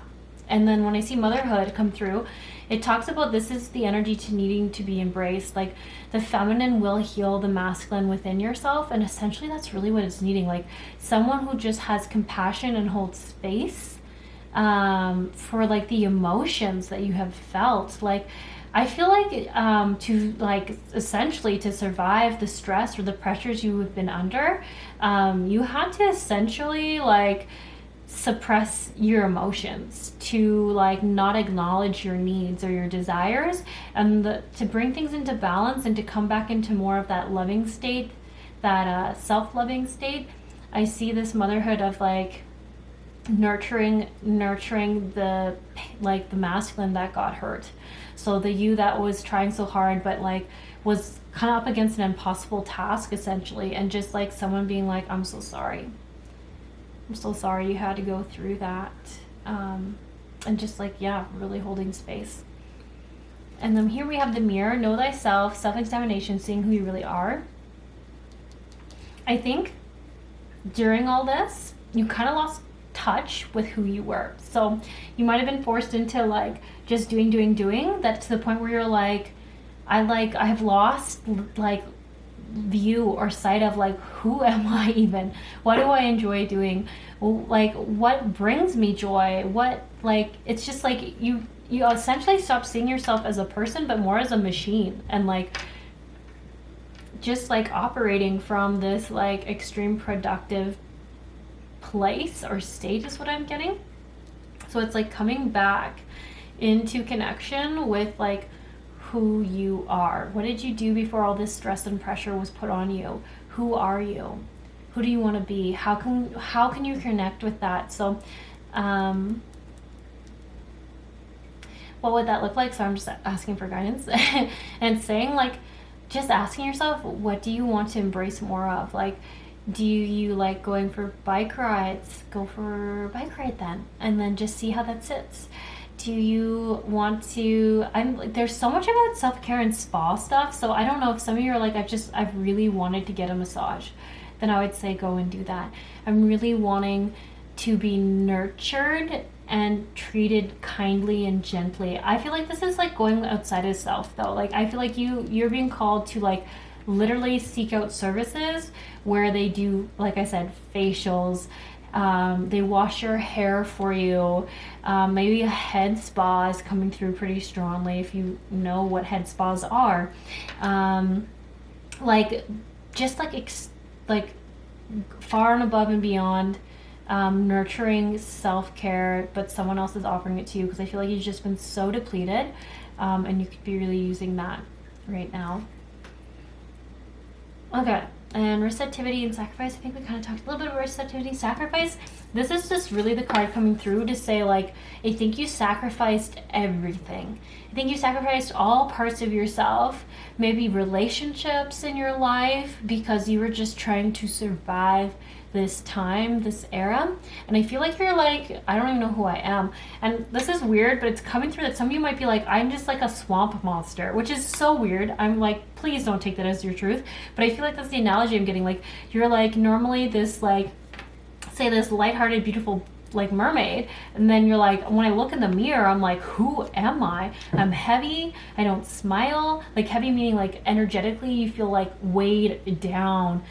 And then when I see motherhood come through, it talks about this is the energy to needing to be embraced. Like the feminine will heal the masculine within yourself. And essentially that's really what it's needing. Like someone who just has compassion and holds space for like the emotions that you have felt. Like I feel like to like essentially to survive the stress or the pressures you have been under, you had to essentially like suppress your emotions, to like not acknowledge your needs or your desires, and to bring things into balance and to come back into more of that loving state, that self-loving state. I see this motherhood of like nurturing the like the masculine that got hurt. So the you that was trying so hard but like was kind of up against an impossible task essentially, and just like someone being like, I'm so sorry you had to go through that, and just like, yeah, really holding space. And then here we have the mirror, know thyself, self-examination, seeing who you really are. I think during all this you kind of lost touch with who you were. So you might have been forced into like just doing that, to the point where you're like, I have lost like view or sight of like, who am I even? What do I enjoy doing? Like what brings me joy? What, like, it's just like you essentially stop seeing yourself as a person but more as a machine, and like just like operating from this like extreme productive place or state is what I'm getting. So it's like coming back into connection with like who you are. What did you do before all this stress and pressure was put on you? Who are you? Who do you want to be? How can you connect with that? So what would that look like? So I'm just asking for guidance and saying like, just asking yourself, what do you want to embrace more of? Like, do you like going for bike rides? Go for a bike ride then, and then just see how that sits. Do you want to, there's so much about self-care and spa stuff, so I don't know if some of you are like, I've really wanted to get a massage, then I would say go and do that. I'm really wanting to be nurtured and treated kindly and gently. I feel like this is like going outside of self though. Like I feel like you're being called to like literally seek out services where they do, like I said, facials, they wash your hair for you, maybe a head spa is coming through pretty strongly if you know what head spas are, like just like far and above and beyond, nurturing self-care, but someone else is offering it to you, because I feel like you've just been so depleted, and you could be really using that. right now. Okay, and receptivity and sacrifice. I think we kind of talked a little bit about receptivity, sacrifice. This is just really the card coming through to say, like, I think you sacrificed everything. I think you sacrificed all parts of yourself, maybe relationships in your life, because you were just trying to survive this time, this era. And I feel like you're like, I don't even know who I am. And this is weird, but it's coming through that some of you might be like, I'm just like a swamp monster, which is so weird. I'm like, please don't take that as your truth. But I feel like that's the analogy I'm getting. Like, you're like normally this, like, say this lighthearted, beautiful, like, mermaid, and then you're like, when I look in the mirror, I'm like, who am I? I'm heavy, I don't smile. Like, heavy meaning like energetically you feel like weighed down.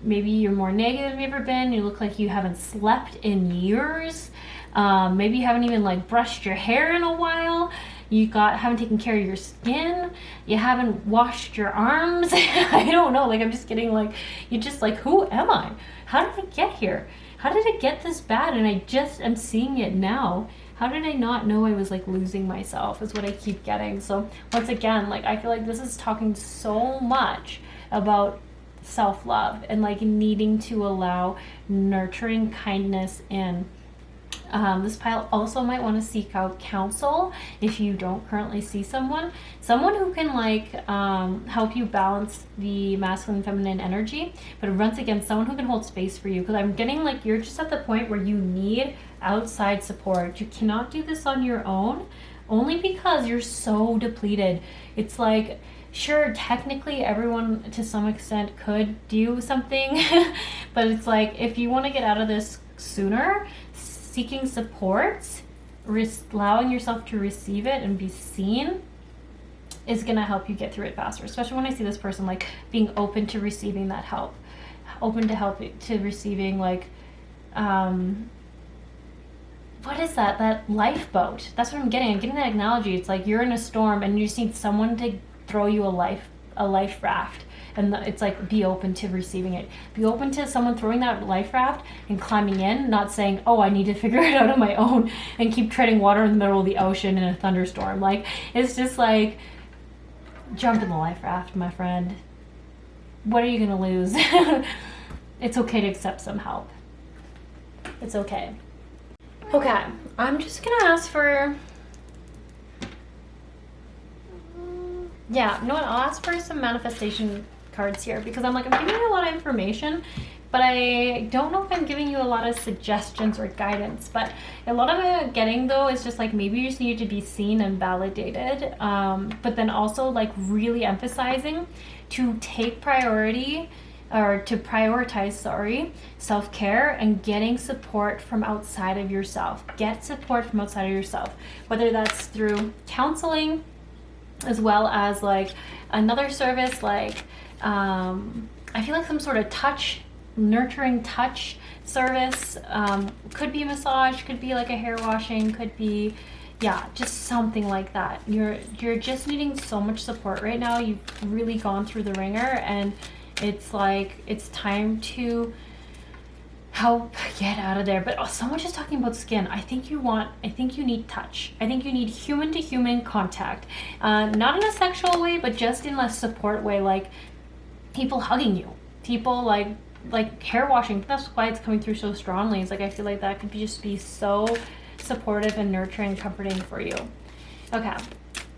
Maybe you're more negative than you've ever been. You look like you haven't slept in years. Maybe you haven't even like brushed your hair in a while. You haven't taken care of your skin. You haven't washed your arms. I don't know. Like, I'm just getting like, you're just like, who am I? How did I get here? How did it get this bad? And I just am seeing it now. How did I not know I was like losing myself is what I keep getting. So once again, like, I feel like this is talking so much about self-love and like needing to allow nurturing kindness in. This pile also might want to seek out counsel if you don't currently see someone who can like help you balance the masculine and feminine energy, but once again, someone who can hold space for you, because I'm getting like you're just at the point where you need outside support. You cannot do this on your own, only because you're so depleted. It's like, sure, technically everyone to some extent could do something, but it's like, if you want to get out of this sooner, seeking support, allowing yourself to receive it and be seen is going to help you get through it faster. Especially when I see this person like being open to receiving that help, open to receiving like, what is that lifeboat? That's what I'm getting. I'm getting that analogy. It's like you're in a storm and you just need someone to throw you a life raft. And it's like, be open to receiving it. Be open to someone throwing that life raft and climbing in, not saying, oh, I need to figure it out on my own and keep treading water in the middle of the ocean in a thunderstorm. Like, it's just like, jump in the life raft, my friend. What are you going to lose? It's okay to accept some help. It's okay. Okay, I'm just going to ask for... Yeah, you know what? I'll ask for some manifestation cards here, because I'm like, I'm giving you a lot of information, but I don't know if I'm giving you a lot of suggestions or guidance. But a lot of it getting though is just like, maybe you just need to be seen and validated, but then also like really emphasizing to take priority, or to prioritize, self-care and getting support from outside of yourself. Get support from outside of yourself, whether that's through counseling, as well as like another service, like I feel like some sort of nurturing touch service, could be massage, could be like a hair washing, could be, yeah, just something like that. You're just needing so much support right now. You've really gone through the ringer, and it's like, it's time to help get out of there. But someone just talking about skin. I think you need touch. I think you need human to human contact, not in a sexual way, but just in a support way, like people hugging you, people like hair washing. That's why it's coming through so strongly. It's like, I feel like that could just be so supportive and nurturing, comforting for you. Okay,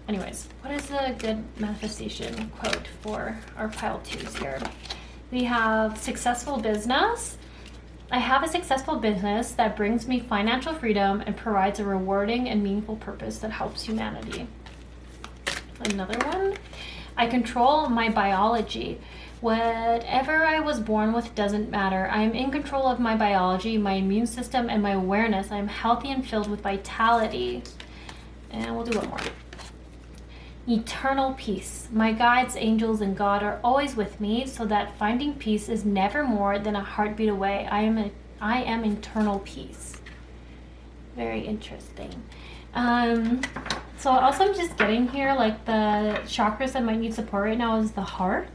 anyways, what is a good manifestation quote for our pile twos here? We have successful business. I have a successful business that brings me financial freedom and provides a rewarding and meaningful purpose that helps humanity. Another one, I control my biology. Whatever I was born with doesn't matter. I am in control of my biology, my immune system, and my awareness. I am healthy and filled with vitality. And we'll do one more. Eternal peace. My guides, angels, and God are always with me, so that finding peace is never more than a heartbeat away. I am eternal peace. Very interesting. So also I'm just getting here, like the chakras that might need support right now is the heart.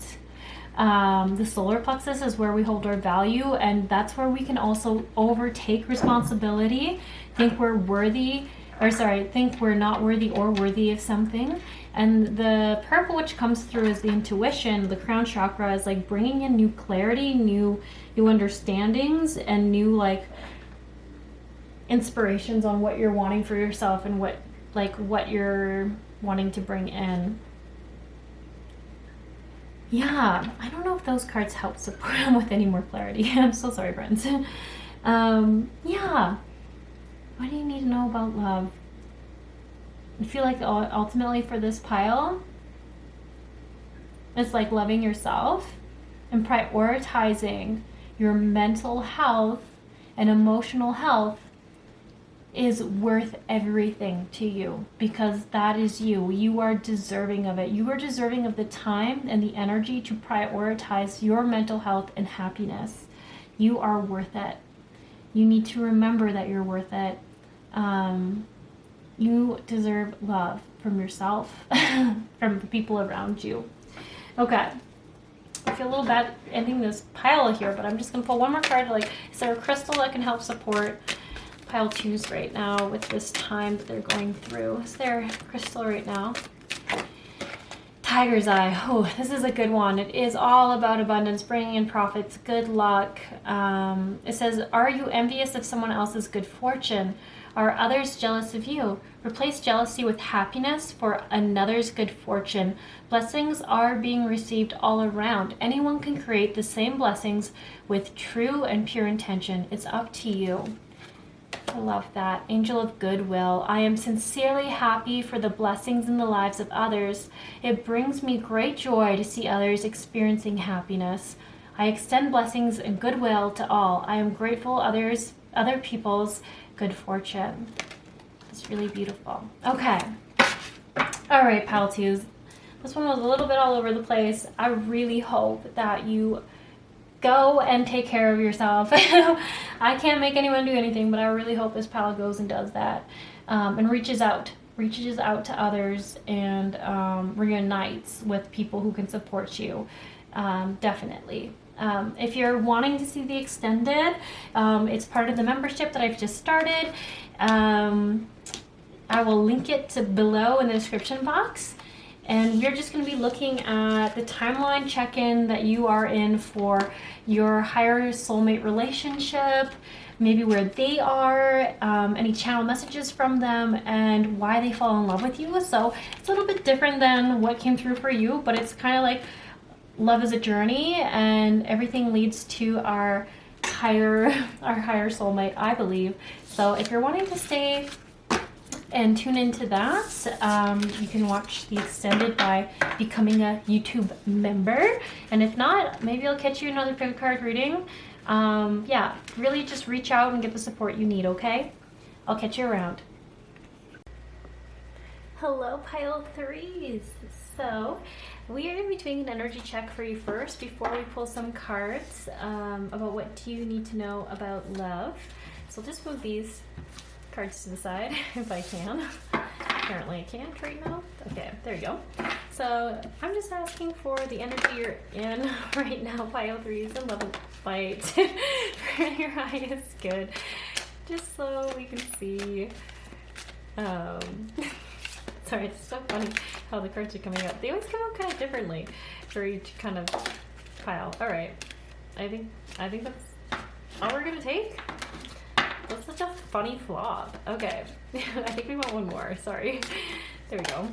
The solar plexus is where we hold our value, and that's where we can also overtake responsibility, think we're worthy or sorry, think we're not worthy or worthy of something. And the purple, which comes through, is the intuition. The crown chakra is like bringing in new clarity, new understandings, and new like inspirations on what you're wanting for yourself and what you're wanting to bring in. Yeah, I don't know if those cards help support them with any more clarity. I'm so sorry, friends. Yeah. What do you need to know about love? I feel like ultimately for this pile, it's like loving yourself and prioritizing your mental health and emotional health is worth everything to you, because that is you. You are deserving of it. You are deserving of the time and the energy to prioritize your mental health and happiness. You are worth it. You need to remember that you're worth it. You deserve love from yourself, from the people around you. Okay. I feel a little bad ending this pile here, but I'm just going to pull one more card. Like, is there a crystal that can help support pile 2s right now with this time that they're going through? Is there a crystal right now? Tiger's Eye. Oh, this is a good one. It is all about abundance, bringing in profits, good luck. It says, are you envious of someone else's good fortune? Are others jealous of you? Replace jealousy with happiness for another's good fortune. Blessings are being received all around. Anyone can create the same blessings with true and pure intention. It's up to you. I love that. Angel of Goodwill. I am sincerely happy for the blessings in the lives of others. It brings me great joy to see others experiencing happiness. I extend blessings and goodwill to all. I am grateful other people's good fortune. It's really beautiful. Okay. All right, pile 2s. This one was a little bit all over the place. I really hope that you go and take care of yourself. I can't make anyone do anything, but I really hope this pal goes and does that, and reaches out to others and reunites with people who can support you. Definitely. If you're wanting to see the extended, it's part of the membership that I've just started. I will link it below in the description box. And we're just going to be looking at the timeline check-in that you are in for your higher soulmate relationship, maybe where they are, any channel messages from them, and why they fall in love with you. So it's a little bit different than what came through for you, but it's kind of like love is a journey, and everything leads to our higher soulmate, I believe. So if you're wanting to stay and tune into that, you can watch the extended by becoming a YouTube member. And if not, maybe I'll catch you another pick card reading. Yeah, really just reach out and get the support you need, okay? I'll catch you around. Hello, pile 3s. So we are going to be doing an energy check for you first before we pull some cards about what do you need to know about love. So I'll just move these cards to the side if I can. Apparently I can't right now. Okay, there you go. So I'm just asking for the energy you're in right now, pile 3s, and love and light for your highest good. Just so we can see. Sorry, it's so funny how the cards are coming out. They always come out kind of differently for each kind of pile. All right, I think that's all we're gonna take. That's such a funny flop. Okay, I think we want one more. Sorry. There we go.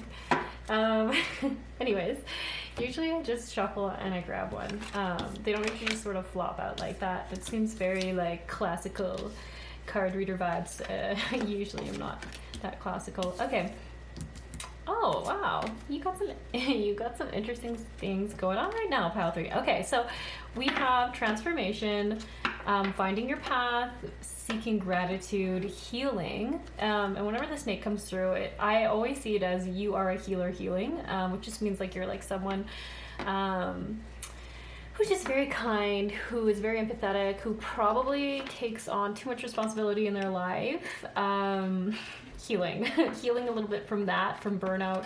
Anyways, usually I just shuffle and I grab one. They don't usually just sort of flop out like that. It seems very like classical card reader vibes. Usually I'm not that classical. Okay. Oh wow, you got some interesting things going on right now, pile 3. Okay, so we have transformation, finding your path, seeking gratitude, healing, and whenever the snake comes through, I always see it as you are a healer healing, which just means like you're like someone who's just very kind, who is very empathetic, who probably takes on too much responsibility in their life. Healing a little bit from that, from burnout,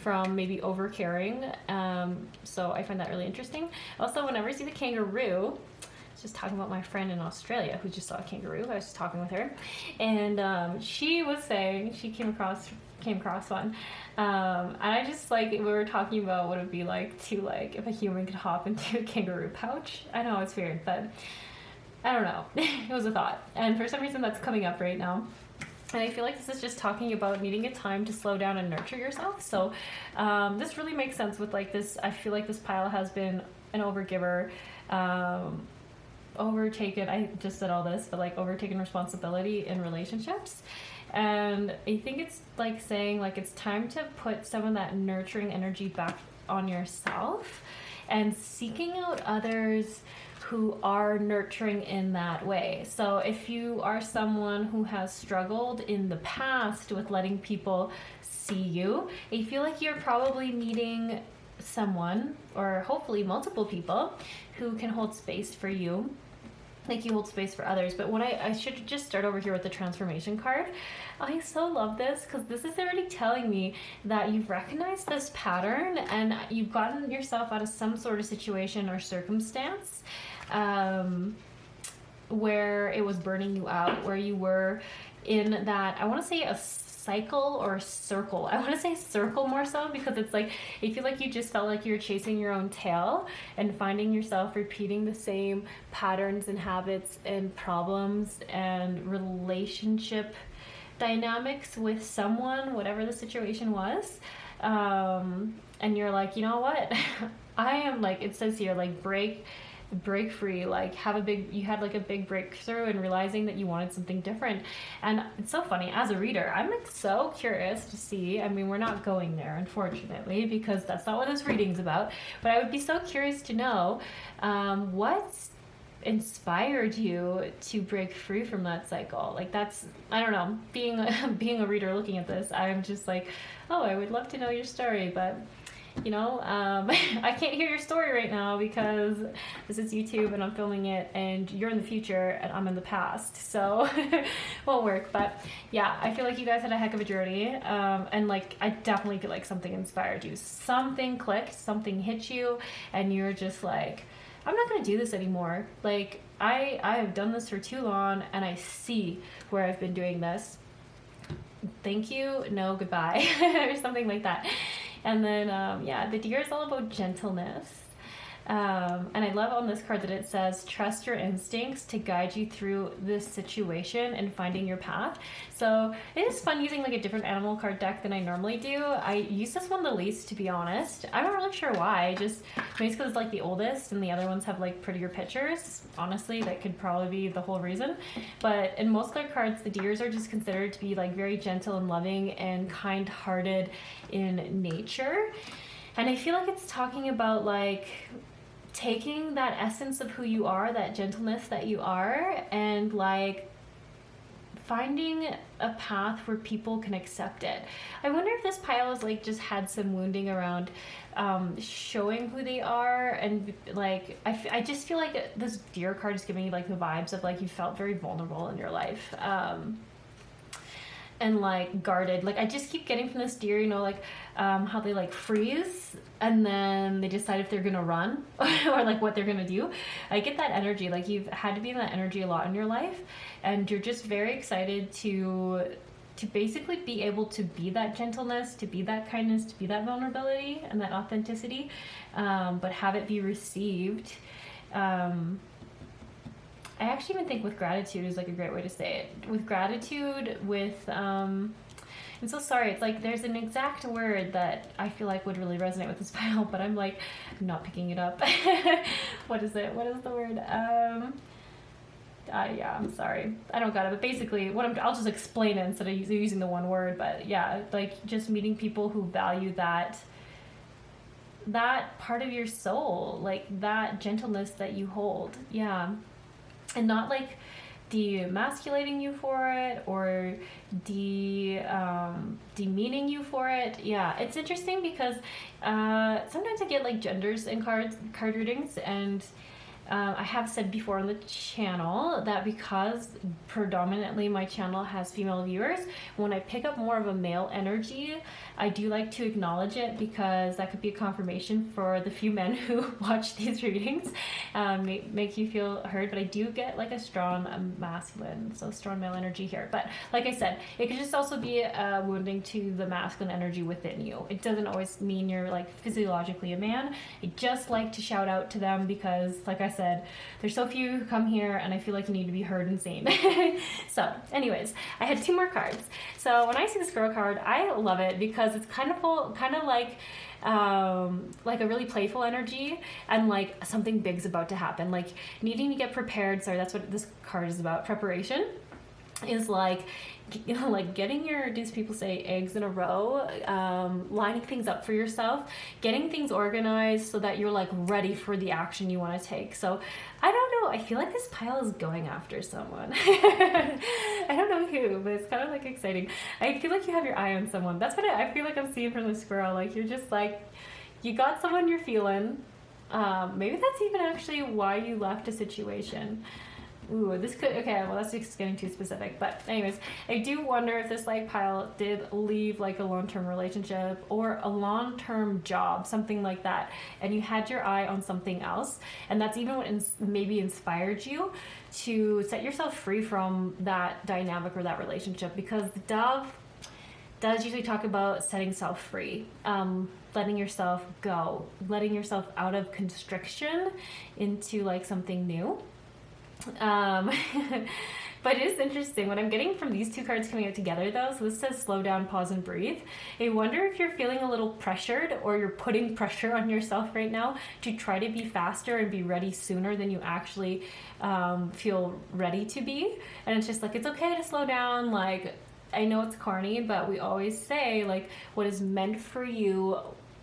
from maybe over caring. So I find that really interesting. Also, whenever I see the kangaroo, just talking about my friend in Australia who just saw a kangaroo. I was just talking with her, and she was saying she came across one, and I just like, we were talking about what it would be like to, like, if a human could hop into a kangaroo pouch. I know it's weird, but I don't know. It was a thought, and for some reason that's coming up right now. And I feel like this is just talking about needing a time to slow down and nurture yourself. So this really makes sense with like this. I feel like this pile has been an overgiver, overtaken, I just said all this, but like overtaken responsibility in relationships. And I think it's like saying like it's time to put some of that nurturing energy back on yourself and seeking out others who are nurturing in that way. So if you are someone who has struggled in the past with letting people see you, I feel like you're probably meeting someone, or hopefully multiple people, who can hold space for you like you hold space for others. But when I should just start over here with the transformation card. I so love this because this is already telling me that you've recognized this pattern and you've gotten yourself out of some sort of situation or circumstance where it was burning you out, where you were in that, I want to say a cycle or circle. I want to say circle more so, because it's like, I feel like you just felt like you were chasing your own tail and finding yourself repeating the same patterns and habits and problems and relationship dynamics with someone, whatever the situation was. And you're like, you know what? I am like, it says here, like break free, like you had like a big breakthrough and realizing that you wanted something different. And it's so funny, as a reader, I'm like so curious to see, I mean, we're not going there unfortunately because that's not what this reading's about, but I would be so curious to know what's inspired you to break free from that cycle. Like that's, I don't know, being a reader looking at this, I'm just like, oh, I would love to know your story, but you know, I can't hear your story right now because this is YouTube and I'm filming it and you're in the future and I'm in the past, so won't work. But yeah, I feel like you guys had a heck of a journey, and like I definitely feel like something inspired you, something clicked, something hit you, and you're just like, I'm not gonna do this anymore. Like I have done this for too long and I see where I've been doing this. Thank you, no, goodbye, or something like that. And then, yeah, the deer is all about gentleness. And I love on this card that it says, trust your instincts to guide you through this situation and finding your path. So it is fun using like a different animal card deck than I normally do. I use this one the least, to be honest. I'm not really sure why. Just maybe it's because it's like the oldest and the other ones have like prettier pictures. Honestly, that could probably be the whole reason. But in most card cards, the deers are just considered to be like very gentle and loving and kind-hearted in nature. And I feel like it's talking about like taking that essence of who you are, that gentleness that you are, and like finding a path where people can accept it. I wonder if this pile is like just had some wounding around showing who they are, and like I just feel like this deer card is giving you like the vibes of like you felt very vulnerable in your life. And like guarded, like I just keep getting from this deer, you know, like how they like freeze and then they decide if they're gonna run or like what they're gonna do. I get that energy, like you've had to be in that energy a lot in your life and you're just very excited to basically be able to be that gentleness, to be that kindness, to be that vulnerability and that authenticity, but have it be received. I actually even think with gratitude is like a great way to say it. With gratitude, with, I'm so sorry, it's like there's an exact word that I feel like would really resonate with this pile, but I'm like, I'm not picking it up. What is it? What is the word? Yeah, I'm sorry. I don't got it, but basically, I'll just explain it instead of using the one word, but yeah, like just meeting people who value that part of your soul, like that gentleness that you hold, yeah. And not like demasculating you for it or demeaning you for it. Yeah, it's interesting because sometimes I get like genders in card readings, and I have said before on the channel that because predominantly my channel has female viewers, when I pick up more of a male energy, I do like to acknowledge it, because that could be a confirmation for the few men who watch these readings, make you feel heard. But I do get like a strong masculine, so strong male energy here. But like I said, it could just also be wounding to the masculine energy within you. It doesn't always mean you're like physiologically a man. I just like to shout out to them, because like I said, there's so few who come here, and I feel like you need to be heard and seen. So anyways, I had 2 more cards. So when I see this girl card, I love it because it's kind of like a really playful energy, and like something big's about to happen, like needing to get prepared. Sorry, that's what this card is about. Preparation is like, you know, like getting your, these people say, eggs in a row, lining things up for yourself, getting things organized so that you're like ready for the action you want to take. So I don't know, I feel like this pile is going after someone. I don't know who, but it's kind of like exciting. I feel like you have your eye on someone. That's what I feel like I'm seeing from the squirrel. Like you're just like, you got someone you're feeling. Maybe that's even actually why you left a situation. Ooh, this could, okay, well that's just getting too specific. But anyways, I do wonder if this like pile did leave like a long-term relationship or a long-term job, something like that, and you had your eye on something else, and that's even what maybe inspired you to set yourself free from that dynamic or that relationship. Because the dove does usually talk about setting self free, letting yourself go, letting yourself out of constriction into like something new. But it is interesting what I'm getting from these 2 cards coming out together though. So this says slow down, pause, and breathe. I wonder if you're feeling a little pressured, or you're putting pressure on yourself right now to try to be faster and be ready sooner than you actually feel ready to be. And it's just like, it's okay to slow down. Like, I know it's corny, but we always say like, what is meant for you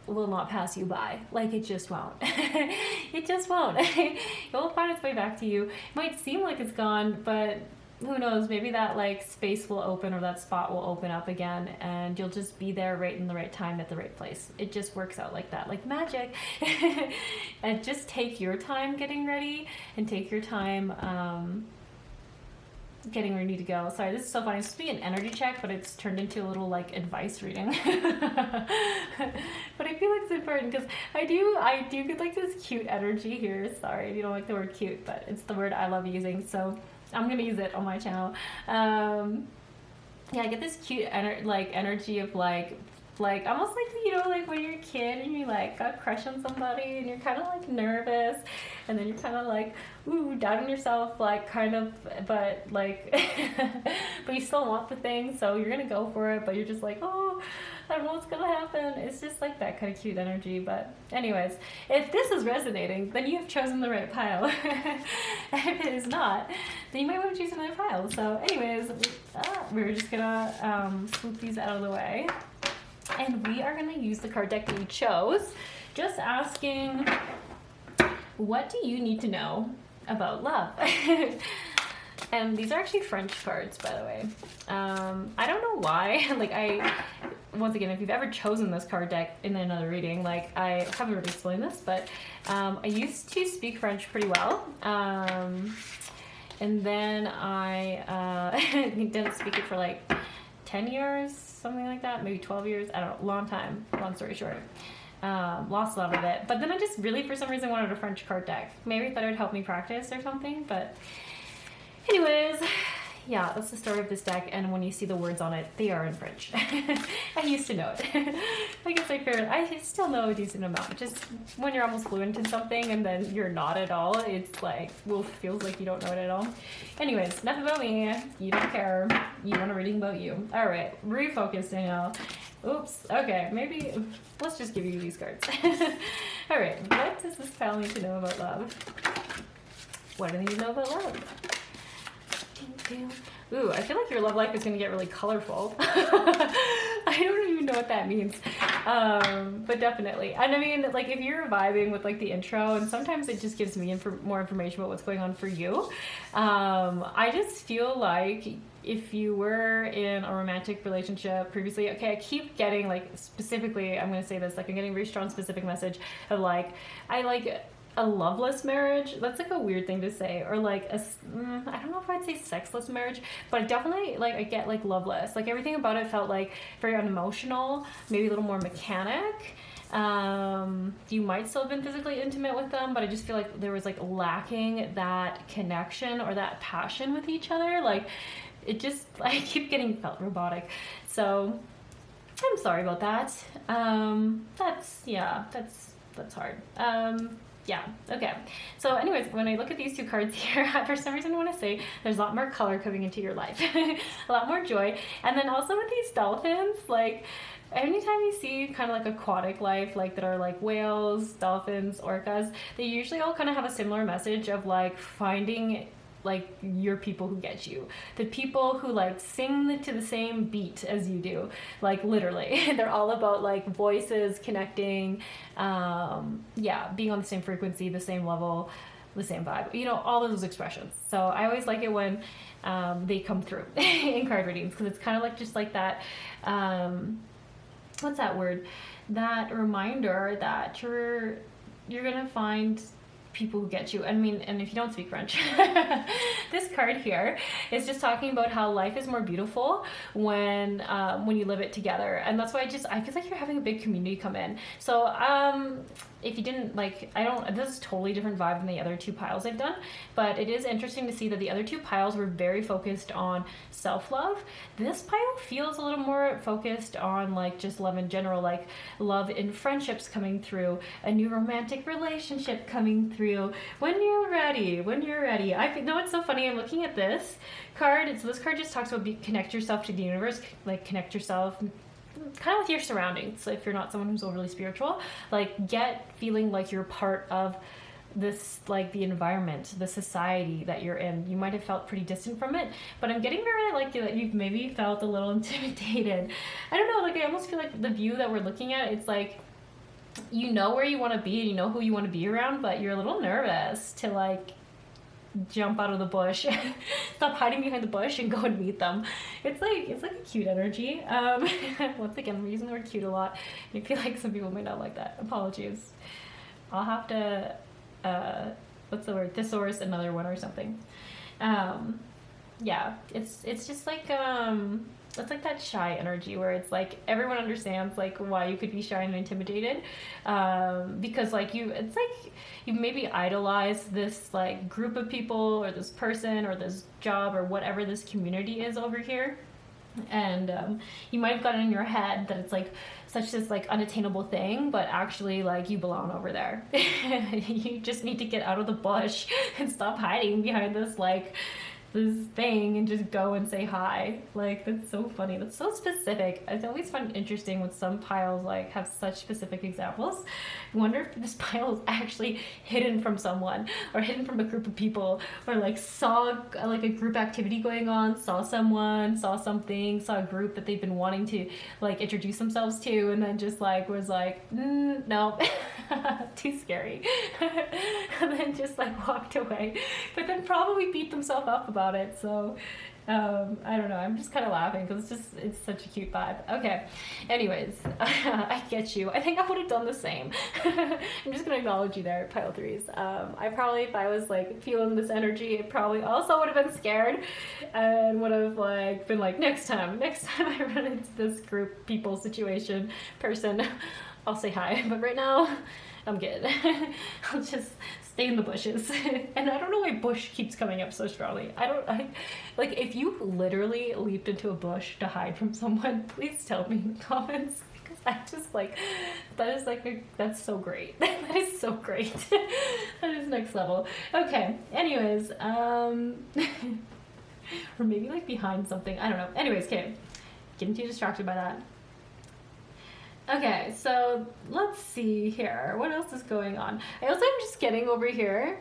will not pass you by. Like, it just won't. It just won't. It will find its way back to you. It might seem like it's gone, but who knows, maybe that like space will open, or that spot will open up again, and you'll just be there right in the right time at the right place. It just works out like that, like magic. And just take your time getting ready, and take your time getting ready to go. Sorry, this is so funny. It's supposed to be an energy check, but it's turned into a little like advice reading. But I feel like it's important because I do get like this cute energy here. Sorry if you don't like the word cute, but it's the word I love using, so I'm gonna use it on my channel. Yeah, I get this cute energy of like almost like, you know, like when you're a kid and you like got a crush on somebody and you're kind of like nervous, and then you're kind of like, ooh, doubting yourself, like kind of, but like but you still want the thing, so you're gonna go for it, but you're just like, oh, I don't know what's gonna happen. It's just like that kind of cute energy. But anyways, if this is resonating, then you have chosen the right pile. If it is not, then you might want to choose another pile. So anyways, we're just gonna swoop these out of the way. And we are going to use the card deck that we chose, just asking, what do you need to know about love? And these are actually French cards, by the way. I don't know why. Once again, if you've ever chosen this card deck in another reading, like I haven't really explained this, but I used to speak French pretty well. And then I didn't speak it for like 10 years, something like that, maybe 12 years, I don't know, long time, long story short. Lost love of it. But then I just really, for some reason, wanted a French card deck. Maybe thought it would help me practice or something, but anyways, yeah, that's the story of this deck, and when you see the words on it, they are in French. I used to know it. I guess I still know a decent amount. Just when you're almost fluent in something and then you're not at all, it's like, well, feels like you don't know it at all. Anyways, enough about me. You don't care. You want a reading about you. All right, refocus, Danielle. Oops, okay, maybe let's just give you these cards. All right, what does this pal need to know about love? What do they need to know about love? Ooh, I feel like your love life is going to get really colorful. I don't even know what that means. But definitely. And I mean, like, if you're vibing with like the intro, and sometimes it just gives me more information about what's going on for you. I just feel like if you were in a romantic relationship previously, okay, I keep getting like, specifically, I'm going to say this, like I'm getting a very strong specific message of like, a loveless marriage. That's like a weird thing to say, or like I don't know if I'd say sexless marriage, but definitely like I get like loveless. Like everything about it felt like very unemotional, maybe a little more mechanic. You might still have been physically intimate with them, but I just feel like there was like lacking that connection or that passion with each other. Like it just, I keep getting felt robotic. So I'm sorry about that. That's hard. Yeah, okay. So anyways, when I look at these two cards here, for some reason I want to say there's a lot more color coming into your life. A lot more joy. And then also with these dolphins, like anytime you see kind of like aquatic life, like that are like whales, dolphins, orcas, they usually all kind of have a similar message of like finding like your people who get you, the people who like sing to the same beat as you do, like literally. They're all about like voices connecting, being on the same frequency, the same level, the same vibe, you know, all of those expressions. So I always like it when they come through in card readings, because it's kind of like just like that what's that word, that reminder that you're gonna find people who get you. I mean, and if you don't speak French, this card here is just talking about how life is more beautiful when you live it together. And that's why I feel like you're having a big community come in. So if you didn't like, this is a totally different vibe than the other two piles I've done, but it is interesting to see that the other two piles were very focused on self-love. This pile feels a little more focused on like just love in general, like love in friendships coming through, a new romantic relationship coming through. When you're ready. I know it's so funny. I'm looking at this card. So this card just talks about connect yourself to the universe, like connect yourself kind of with your surroundings. So if you're not someone who's overly spiritual, like get feeling like you're part of this, like the environment, the society that you're in. You might have felt pretty distant from it, but I'm getting very like that you've maybe felt a little intimidated. I don't know, like I almost feel like the view that we're looking at, it's like you know where you want to be and you know who you want to be around, but you're a little nervous to like jump out of the bush, stop hiding behind the bush and go and meet them. It's like a cute energy. Once again, I'm using the word cute a lot. I feel like some people might not like that. Apologies. I'll have to what's the word? Thesaurus another one or something. Yeah, it's just like it's like that shy energy where it's like everyone understands like why you could be shy and intimidated, because like it's like you maybe idolize this like group of people or this person or this job or whatever this community is over here, and you might have gotten in your head that it's like such this like unattainable thing, but actually like you belong over there. You just need to get out of the bush and stop hiding behind this thing and just go and say hi. Like that's so funny, that's so specific. I always find it interesting when some piles like have such specific examples. I wonder if this pile is actually hidden from someone or hidden from a group of people, or like saw like a group activity going on, saw someone, saw something, saw a group that they've been wanting to like introduce themselves to, and then just like was like no. Too scary. And then just like walked away, but then probably beat themselves up about it. So I don't know, I'm just kind of laughing because it's such a cute vibe. Okay, anyways, I get you. I think I would have done the same. I'm just gonna acknowledge you there, pile threes. I probably, if I was like feeling this energy, it probably also would have been scared and would have like been like, next time I run into this group people situation person, I'll say hi, but right now I'm good. I'll just stay in the bushes. And I don't know why bush keeps coming up so strongly. I like if you literally leaped into a bush to hide from someone, please tell me in the comments, because I just like that's so great. That is so great. That is next level. Okay, anyways, or maybe like behind something, I don't know. Anyways, okay, getting too distracted by that. Okay, so let's see here. What else is going on? I also am just getting over here.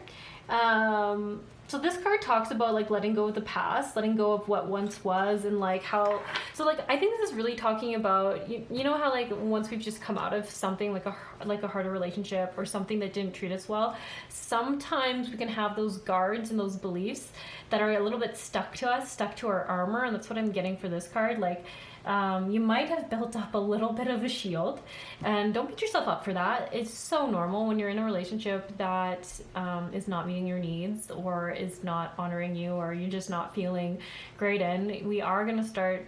So this card talks about like letting go of the past, letting go of what once was, and like how, so like I think this is really talking about, you know how like once we've just come out of something like a harder relationship or something that didn't treat us well, sometimes we can have those guards and those beliefs that are a little bit stuck to us, stuck to our armor, and that's what I'm getting for this card. Like You might have built up a little bit of a shield, and don't beat yourself up for that. It's so normal when you're in a relationship that is not meeting your needs or is not honoring you, or you're just not feeling great in. We are going to start,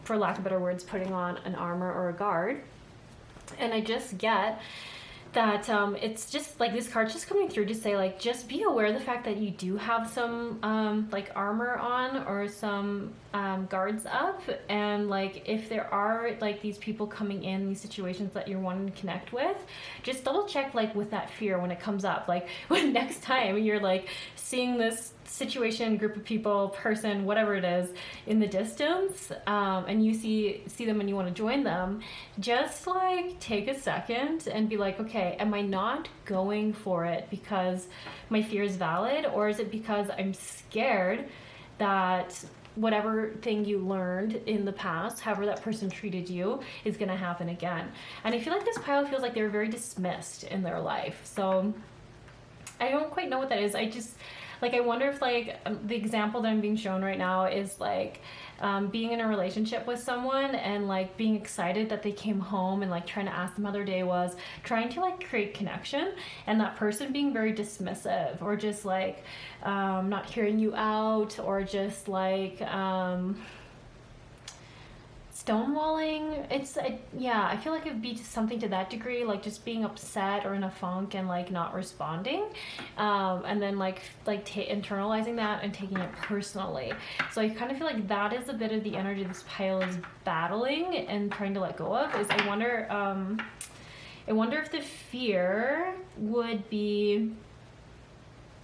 for lack of better words, putting on an armor or a guard. And I just get that it's just like this card's just coming through to say, like, just be aware of the fact that you do have some like armor on or some guards up, and like if there are like these people coming in these situations that you're wanting to connect with, just double check like with that fear when it comes up, like when next time you're like seeing this situation, group of people, person, whatever it is in the distance, and you see them and you want to join them, just like take a second and be like, okay, am I not going for it because my fear is valid, or is it because I'm scared that whatever thing you learned in the past, however that person treated you, is going to happen again? And I feel like this pile feels like they were very dismissed in their life. So I don't quite know what that is. I just, like, I wonder if like the example that I'm being shown right now is like being in a relationship with someone and like being excited that they came home and like trying to ask them how their day was, trying to like create connection, and that person being very dismissive or just like not hearing you out, or just like stonewalling. Yeah, I feel like it'd be something to that degree, like just being upset or in a funk and like not responding, and then like internalizing that and taking it personally. So I kind of feel like that is a bit of the energy this pile is battling and trying to let go of. Is I wonder if the fear would be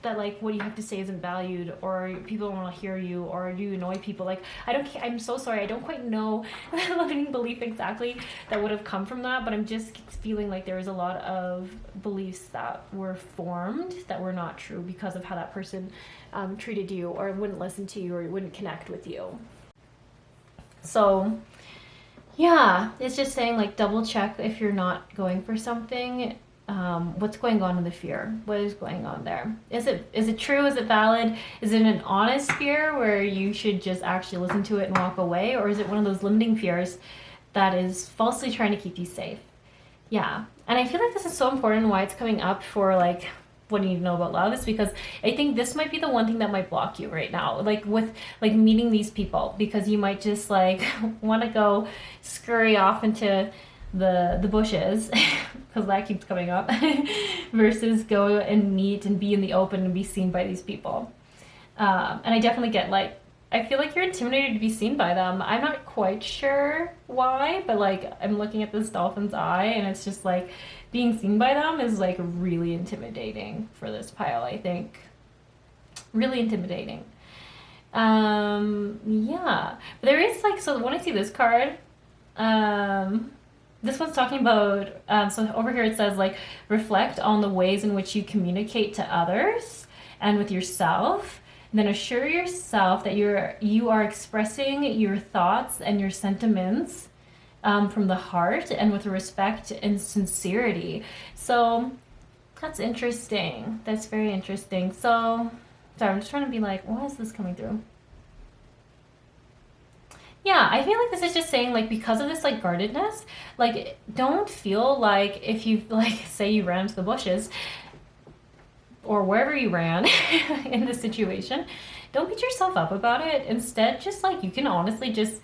that like what you have to say isn't valued, or people don't want to hear you, or you annoy people. Like I'm so sorry, I don't quite know the limiting belief exactly that would have come from that, but I'm just feeling like there was a lot of beliefs that were formed that were not true because of how that person treated you, or wouldn't listen to you, or wouldn't connect with you. So yeah, it's just saying like double check if you're not going for something. What's going on in the fear? What is going on there? Is it true? Is it valid? Is it an honest fear where you should just actually listen to it and walk away? Or is it one of those limiting fears that is falsely trying to keep you safe? Yeah. And I feel like this is so important, why it's coming up for like what you need to know about love, is because I think this might be the one thing that might block you right now, like with like meeting these people, because you might just like want to go scurry off into the bushes because that keeps coming up versus go and meet and be in the open and be seen by these people. And I definitely get like, I feel like you're intimidated to be seen by them. I'm not quite sure why, but like I'm looking at this dolphin's eye and it's just like being seen by them is like really intimidating for this pile, I think. Really intimidating. Yeah, but there is like, so when I see this card, this one's talking about, so over here it says like, reflect on the ways in which you communicate to others and with yourself. And then assure yourself that you are expressing your thoughts and your sentiments from the heart and with respect and sincerity. So that's interesting. That's very interesting. So, sorry, I'm just trying to be like, why is this coming through? Yeah, I feel like this is just saying like, because of this like guardedness, like don't feel like if you like say you ran to the bushes or wherever you ran in this situation, don't beat yourself up about it. Instead, just like you can honestly just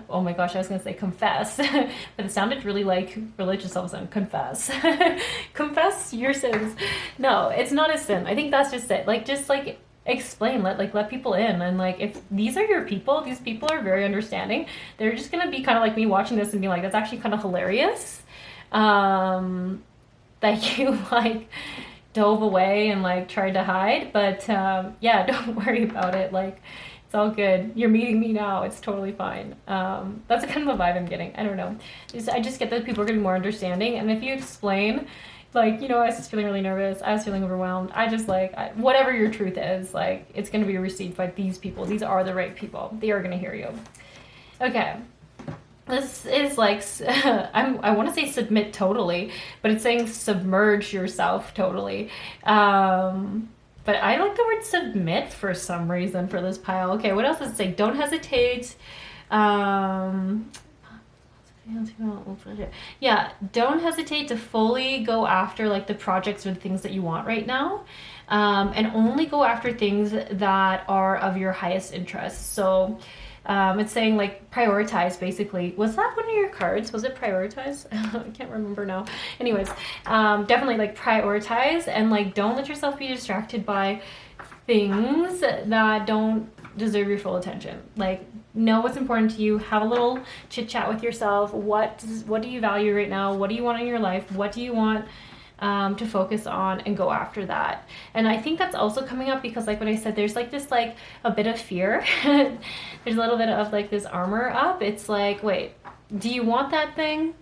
oh my gosh, I was gonna say confess, but it sounded really like religious all of a sudden. Confess. Confess your sins. No, it's not a sin. I think that's just it. Like just like explain, let people in, and like if these are your people, these people are very understanding. They're just gonna be kind of like me watching this and be like, that's actually kind of hilarious that you like dove away and like tried to hide, but yeah, don't worry about it. Like it's all good. You're meeting me now. It's totally fine. That's kind of the vibe I'm getting. I don't know. I just get that people are getting more understanding, and if you explain like, you know, I was just feeling really nervous, I was feeling overwhelmed, I just like, whatever your truth is, like, it's going to be received by these people. These are the right people. They are going to hear you. Okay. This is like, I want to say submit totally, but it's saying submerge yourself totally. But I like the word submit for some reason for this pile. Okay, what else does it say? Don't hesitate. Yeah, don't hesitate to fully go after like the projects or the things that you want right now. And only go after things that are of your highest interest. So it's saying like prioritize basically. Was that one of your cards? Was it prioritize? I can't remember now. Anyways, definitely like prioritize and like don't let yourself be distracted by things that don't deserve your full attention. Like know what's important to you, have a little chit chat with yourself. What do you value right now? What do you want in your life? What do you want to focus on, and go after that. And I think that's also coming up because like what I said, there's like this like a bit of fear. There's a little bit of like this armor up. It's like, wait, do you want that thing?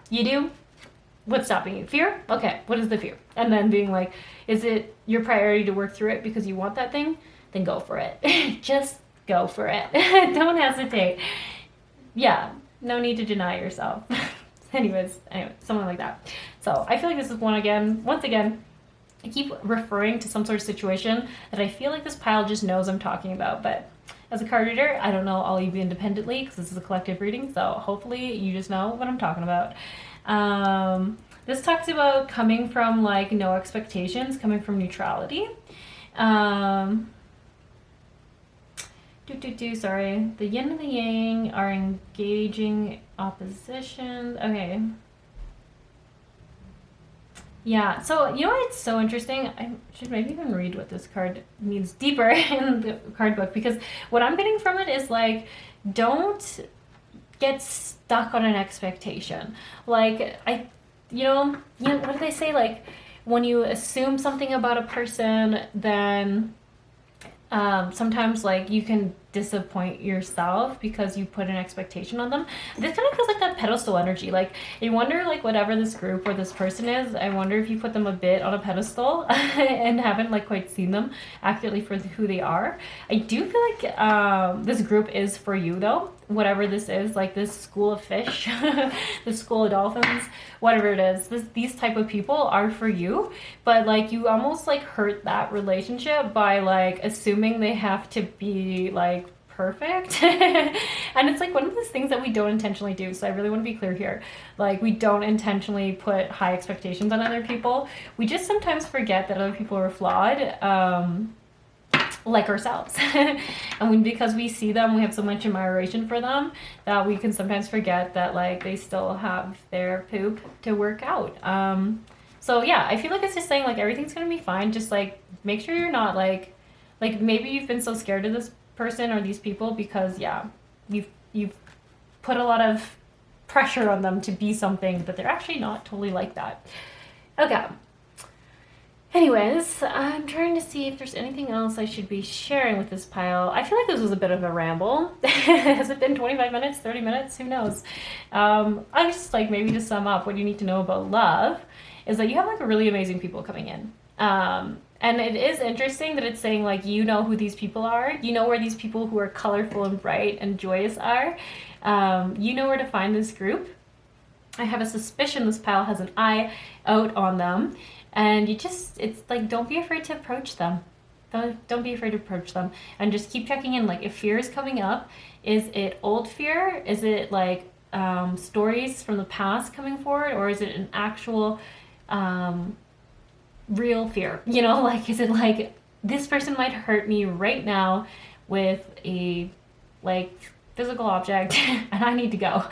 You do? What's stopping you? Fear? Okay, what is the fear? And then being like, is it your priority to work through it because you want that thing? Then go for it. Just go for it. Don't hesitate. Yeah, no need to deny yourself. Anyway, something like that. So I feel like this is once again, I keep referring to some sort of situation that I feel like this pile just knows I'm talking about. But as a card reader, I don't know all of you independently because this is a collective reading. So hopefully you just know what I'm talking about. This talks about coming from like no expectations, coming from neutrality. Sorry. The yin and the yang are engaging oppositions. Okay. Yeah, so you know what's so interesting? I should maybe even read what this card means deeper in the card book, because what I'm getting from it is like, don't get stuck on an expectation. Like, what do they say? Like, when you assume something about a person, then sometimes like you can disappoint yourself because you put an expectation on them. This kind of feels like that pedestal energy. Like, I wonder, like, whatever this group or this person is, I wonder if you put them a bit on a pedestal and haven't like quite seen them accurately for who they are. I do feel like this group is for you though, whatever this is, like this school of fish, this school of dolphins, whatever it is, these type of people are for you. But like, you almost like hurt that relationship by like assuming they have to be like perfect. And it's like one of those things that we don't intentionally do. So I really want to be clear here. Like, we don't intentionally put high expectations on other people. We just sometimes forget that other people are flawed, like ourselves. And because we see them, we have so much admiration for them that we can sometimes forget that like they still have their poop to work out. So yeah, I feel like it's just saying like everything's gonna be fine. Just like make sure you're not like maybe you've been so scared of this person or these people because you've put a lot of pressure on them to be something that they're actually not totally like that. Okay. Anyways, I'm trying to see if there's anything else I should be sharing with this pile. I feel like this was a bit of a ramble. Has it been 25 minutes, 30 minutes? Who knows? I just like maybe to sum up what you need to know about love is that you have like really amazing people coming in. And it is interesting that it's saying like, you know who these people are. You know where these people who are colorful and bright and joyous are. You know where to find this group. I have a suspicion this pile has an eye out on them. And it's like, don't be afraid to approach them. Don't be afraid to approach them. And just keep checking in. Like, if fear is coming up, is it old fear? Is it like stories from the past coming forward? Or is it an actual real fear? You know, like, is it like, this person might hurt me right now with a like physical object and I need to go?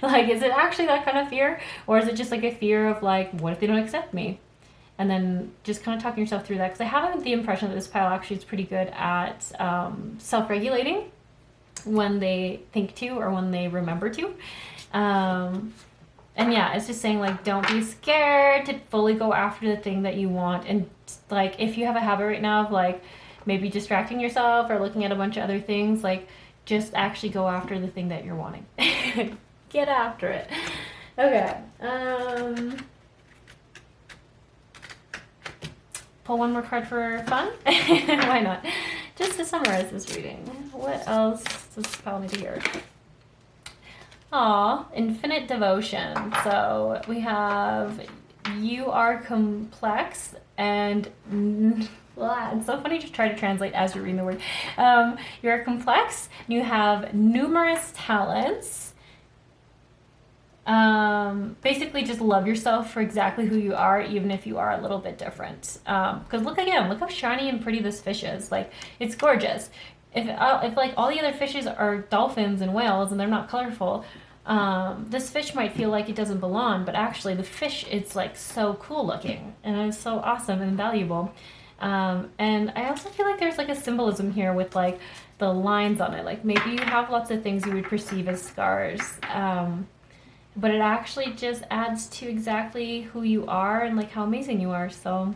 Like, is it actually that kind of fear? Or is it just like a fear of like, what if they don't accept me? And then just kind of talking yourself through that. Because I have the impression that this pile actually is pretty good at self-regulating when they think to or when they remember to. And yeah, it's just saying like, don't be scared to fully go after the thing that you want. And like, if you have a habit right now of like maybe distracting yourself or looking at a bunch of other things, like just actually go after the thing that you're wanting. Get after it. Okay. Pull one more card for fun? Why not? Just to summarize this reading. What else does this pile need to hear? Aw, infinite devotion. So we have, you are complex and it's so funny to try to translate as you're reading the word. You're complex, you have numerous talents, Basically just love yourself for exactly who you are, even if you are a little bit different. Because look how shiny and pretty this fish is. Like, it's gorgeous. If like all the other fishes are dolphins and whales and they're not colorful, this fish might feel like it doesn't belong, but actually the fish, it's like so cool looking and it's so awesome and valuable. And I also feel like there's like a symbolism here with like the lines on it. Like maybe you have lots of things you would perceive as scars, but it actually just adds to exactly who you are and like how amazing you are. So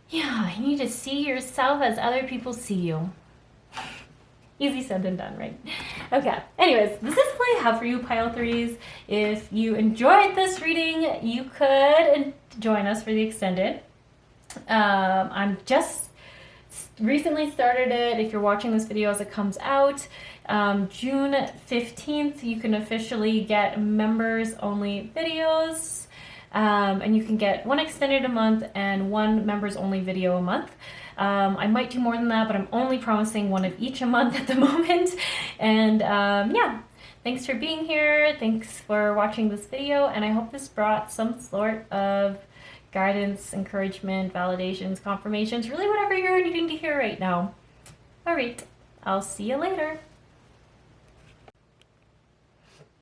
yeah, you need to see yourself as other people see you. Easy said than done, right? Okay, anyways, this is what I have for you, Pile 3s. If you enjoyed this reading, you could join us for the extended. I'm just recently started it. If you're watching this video as it comes out, June 15th, you can officially get members only videos. And you can get one extended a month and one members only video a month. I might do more than that, but I'm only promising one of each a month at the moment. And yeah, thanks for being here. Thanks for watching this video. And I hope this brought some sort of guidance, encouragement, validations, confirmations, really whatever you're needing to hear right now. All right, I'll see you later.